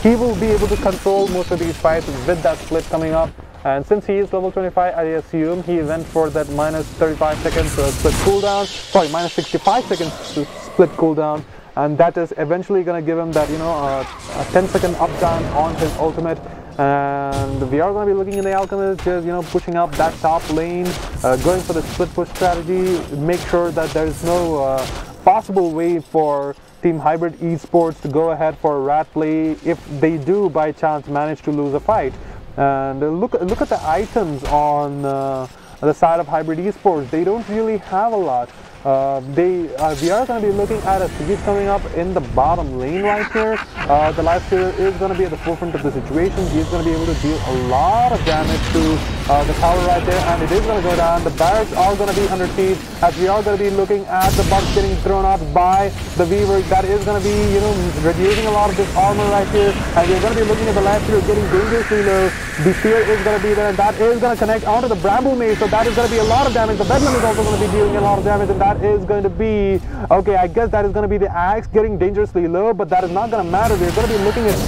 He will be able to control most of these fights with that split coming up. And since he is level 25, I assume he went for that minus 35 seconds split cooldown. Sorry, minus 65 seconds split cooldown. And that is eventually going to give him that, you know, a 10-second up down on his ultimate. And we are going to be looking in the Alchemist, just, you know, pushing up that top lane, going for the split push strategy. Make sure that there is no possible way for Team Hybrid Esports to go ahead for a rat play if they do by chance manage to lose a fight. And look at the items on the side of Hybrid Esports. They don't really have a lot. We are going to be looking at a siege coming up in the bottom lane right here. The Lifestealer is going to be at the forefront of the situation. He's going to be able to deal a lot of damage to the tower right there, and it is going to go down. The barracks are going to be under siege, as we are going to be looking at the box getting thrown out by the Weaver. That is going to be, you know, reducing a lot of this armor right here, and we're going to be looking at the last hero getting dangerously low. The spear is going to be there, and that is going to connect onto the bramble maze, so that is going to be a lot of damage. The bedlam is also going to be dealing a lot of damage, and that is going to be, okay, I guess that is going to be the axe getting dangerously low, but that is not going to matter. We're going to be looking at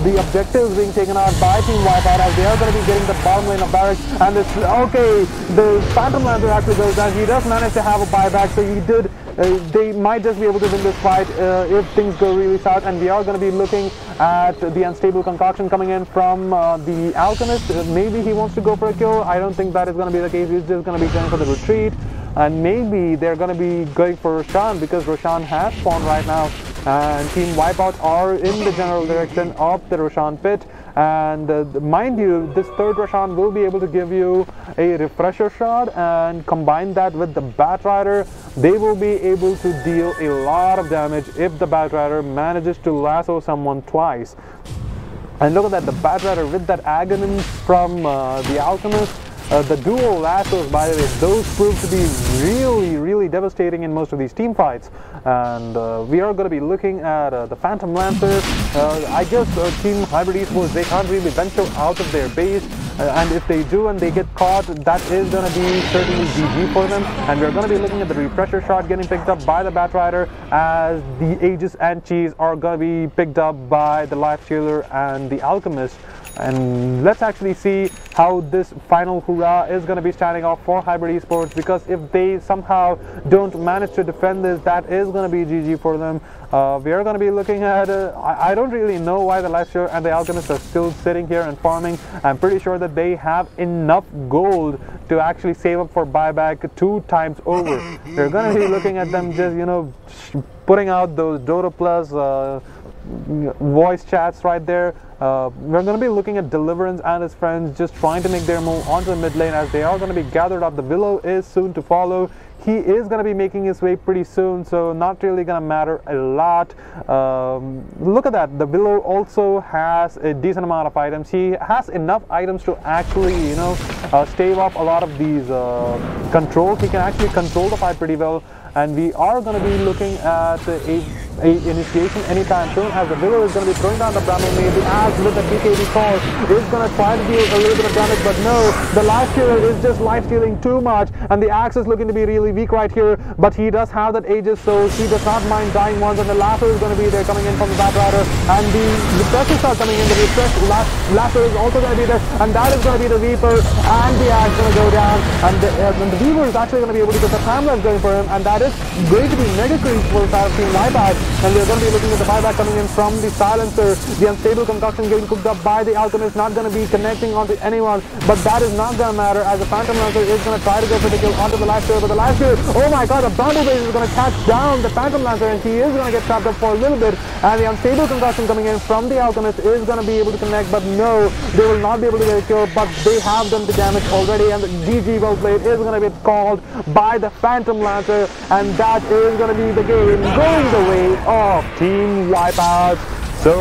the objectives being taken out by Team Wipeout, as they are going to be getting the bottom lane of barracks, and this, okay, the Phantom Lancer actually goes down. He does manage to have a buyback, so he did, they might just be able to win this fight if things go really south, and we are going to be looking at the unstable concoction coming in from the Alchemist. Maybe he wants to go for a kill. I don't think that is going to be the case. He's just going to be going for the retreat, and maybe they're going to be going for Roshan, because Roshan has spawned right now, and Team Wipeout are in the general direction of the Roshan pit. And mind you, this third Roshan will be able to give you a refresher shot, and combine that with the Batrider, they will be able to deal a lot of damage if the Batrider manages to lasso someone twice. And look at that, the Batrider with that Aghanim from the Alchemist. The dual lassos, by the way, those prove to be really devastating in most of these team fights. And we are going to be looking at the Phantom Lancer. I guess Team Hybrid eSports, they can't really venture out of their base, and if they do and they get caught, that is going to be certainly GG for them. And we're going to be looking at the refresher shot getting picked up by the Batrider, as the Aegis and Cheese are going to be picked up by the Life Stealer and the Alchemist. And let's actually see how this final hurrah is going to be standing off for Hybrid eSports, because if they somehow don't manage to defend this, that is going to be GG for them. We are going to be looking at, I don't really know why the Lifestealer and the Alchemist are still sitting here and farming. I'm pretty sure that they have enough gold to actually save up for buyback 2 times over. We're going to be looking at them just, you know, putting out those Dota Plus voice chats right there. We're going to be looking at Deliverance and his friends just trying to make their move onto the mid lane, as they are going to be gathered up. The Willow is soon to follow. He is going to be making his way pretty soon, so not really going to matter a lot. Look at that, the Willow also has a decent amount of items. He has enough items to actually, you know, stave off a lot of these controls. He can actually control the fight pretty well, and we are going to be looking at a initiation anytime soon, as the Willow is going to be throwing down the Bramble Maze. The Axe with the BKB core is going to try to deal a little bit of damage, but no, the Life Stealer is just life stealing too much, and the Axe is looking to be really weak right here, but he does have that Aegis, so he does not mind dying once, and the Lasso is going to be there coming in from the Batrider, and the refreshers are coming in. The refresh Lasso is also going to be there, and that is going to be the Reaper, and the Axe going to go down, and the Weaver is actually going to be able to get the timeline going for him, and that is going to be mega creeps for Team Wipeout. And we're going to be looking at the buyback coming in from the Silencer. The unstable concoction getting cooked up by the Alchemist, not going to be connecting onto anyone, but that is not going to matter, as the Phantom Lancer is going to try to go for the kill onto the Lifestealer, but the Lifestealer, oh my god, the Bramble Base is going to catch down the Phantom Lancer, and he is going to get trapped up for a little bit, and the unstable concoction coming in from the Alchemist is going to be able to connect, but no, they will not be able to get a kill, but they have done the damage already, and the GG well played is going to be called by the Phantom Lancer, and that is going to be the game going the way of Team Wipeout. So,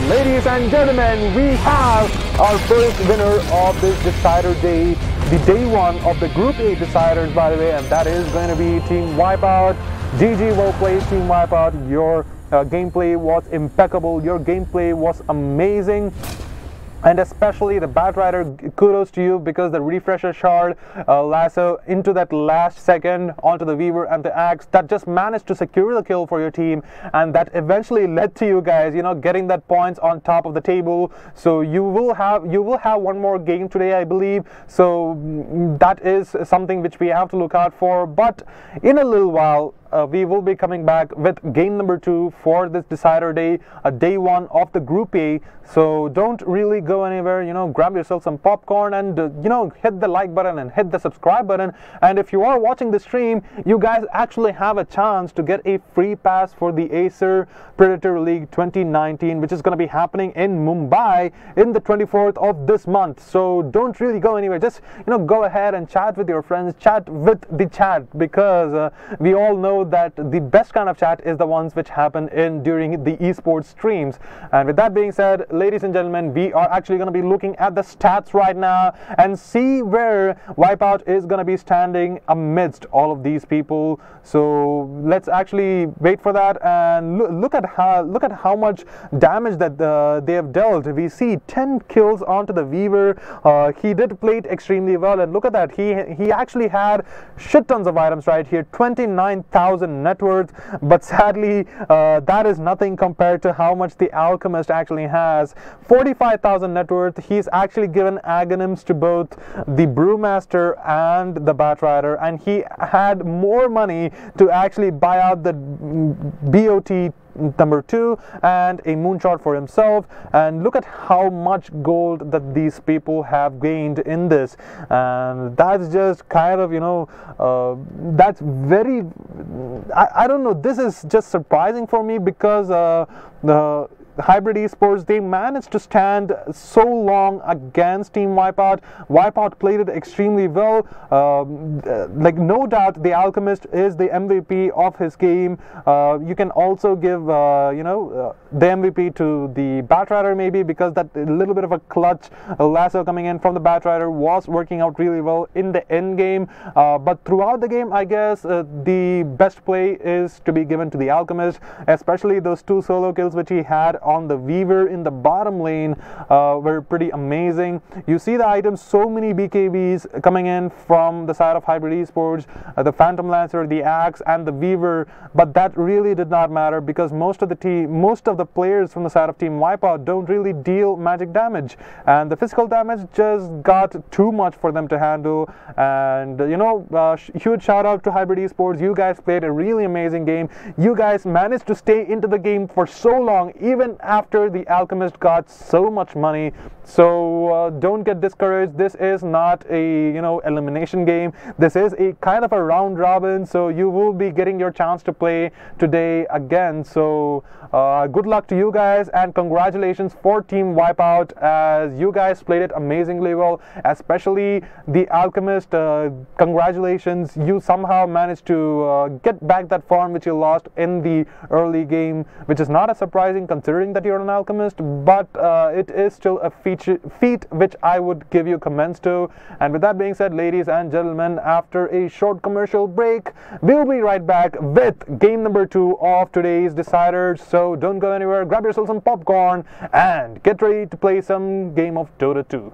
ladies and gentlemen, we have our first winner of this Decider Day, the day 1 of the Group A Deciders, by the way, and that is going to be Team Wipeout. GG, well played, Team Wipeout. Your gameplay was impeccable. Your gameplay was amazing. And especially the Batrider, kudos to you, because the refresher shard lasso into that last second onto the Weaver and the Axe, that just managed to secure the kill for your team, and that eventually led to you guys, you know, getting that points on top of the table. So you will have one more game today, I believe. So that is something which we have to look out for. But in a little while, we will be coming back with game number 2 for this Decider Day, day 1 of the Group A. So don't really go anywhere, you know, grab yourself some popcorn and, you know, hit the like button and hit the subscribe button. And if you are watching the stream, you guys actually have a chance to get a free pass for the Acer Predator League 2019, which is going to be happening in Mumbai in the 24th of this month. So don't really go anywhere. Just, you know, go ahead and chat with your friends, chat with the chat, because we all know know that the best kind of chat is the ones which happen during the esports streams. And with that being said, ladies and gentlemen, we are actually going to be looking at the stats right now and see where Wipeout is going to be standing amidst all of these people. So let's actually wait for that and look at how much damage that they have dealt. We see 10 kills onto the Weaver. He did play it extremely well, and look at that. He actually had shit tons of items right here, 29,000 net worth, but sadly that is nothing compared to how much the Alchemist actually has. 45,000 net worth. He's actually given Aghanims to both the Brewmaster and the Batrider, and he had more money to actually buy out the DOTA2 and a moonshot for himself. And look at how much gold that these people have gained in this, and that's just kind of, you know, that's very, I don't know, this is just surprising for me, because the Hybrid Esports, they managed to stand so long against Team Wipeout. Wipeout played it extremely well. Like, no doubt the Alchemist is the MVP of his game. You can also give you know, the MVP to the Batrider, maybe, because that little bit of a clutch lasso coming in from the Batrider was working out really well in the end game. But throughout the game, I guess the best play is to be given to the Alchemist, especially those 2 solo kills which he had on the Weaver in the bottom lane were pretty amazing. You see the items, so many BKBs coming in from the side of Hybrid Esports, the Phantom Lancer, the Axe, and the Weaver, but that really did not matter, because most of the players from the side of Team Wipeout don't really deal magic damage, and the physical damage just got too much for them to handle. And you know, huge shout out to Hybrid Esports. You guys played a really amazing game. You guys managed to stay into the game for so long, even after the Alchemist got so much money. So don't get discouraged. This is not a, you know, elimination game. This is a kind of a round robin, so you will be getting your chance to play today again. So good luck to you guys, and congratulations for Team Wipeout, as you guys played it amazingly well, especially the Alchemist. Congratulations, you somehow managed to get back that form which you lost in the early game, which is not as surprising considering that you're an Alchemist, but it is still a feat which I would give you commends to. And with that being said, ladies and gentlemen, after a short commercial break, we'll be right back with game number 2 of today's deciders. So don't go anywhere, grab yourself some popcorn and get ready to play some game of Dota 2.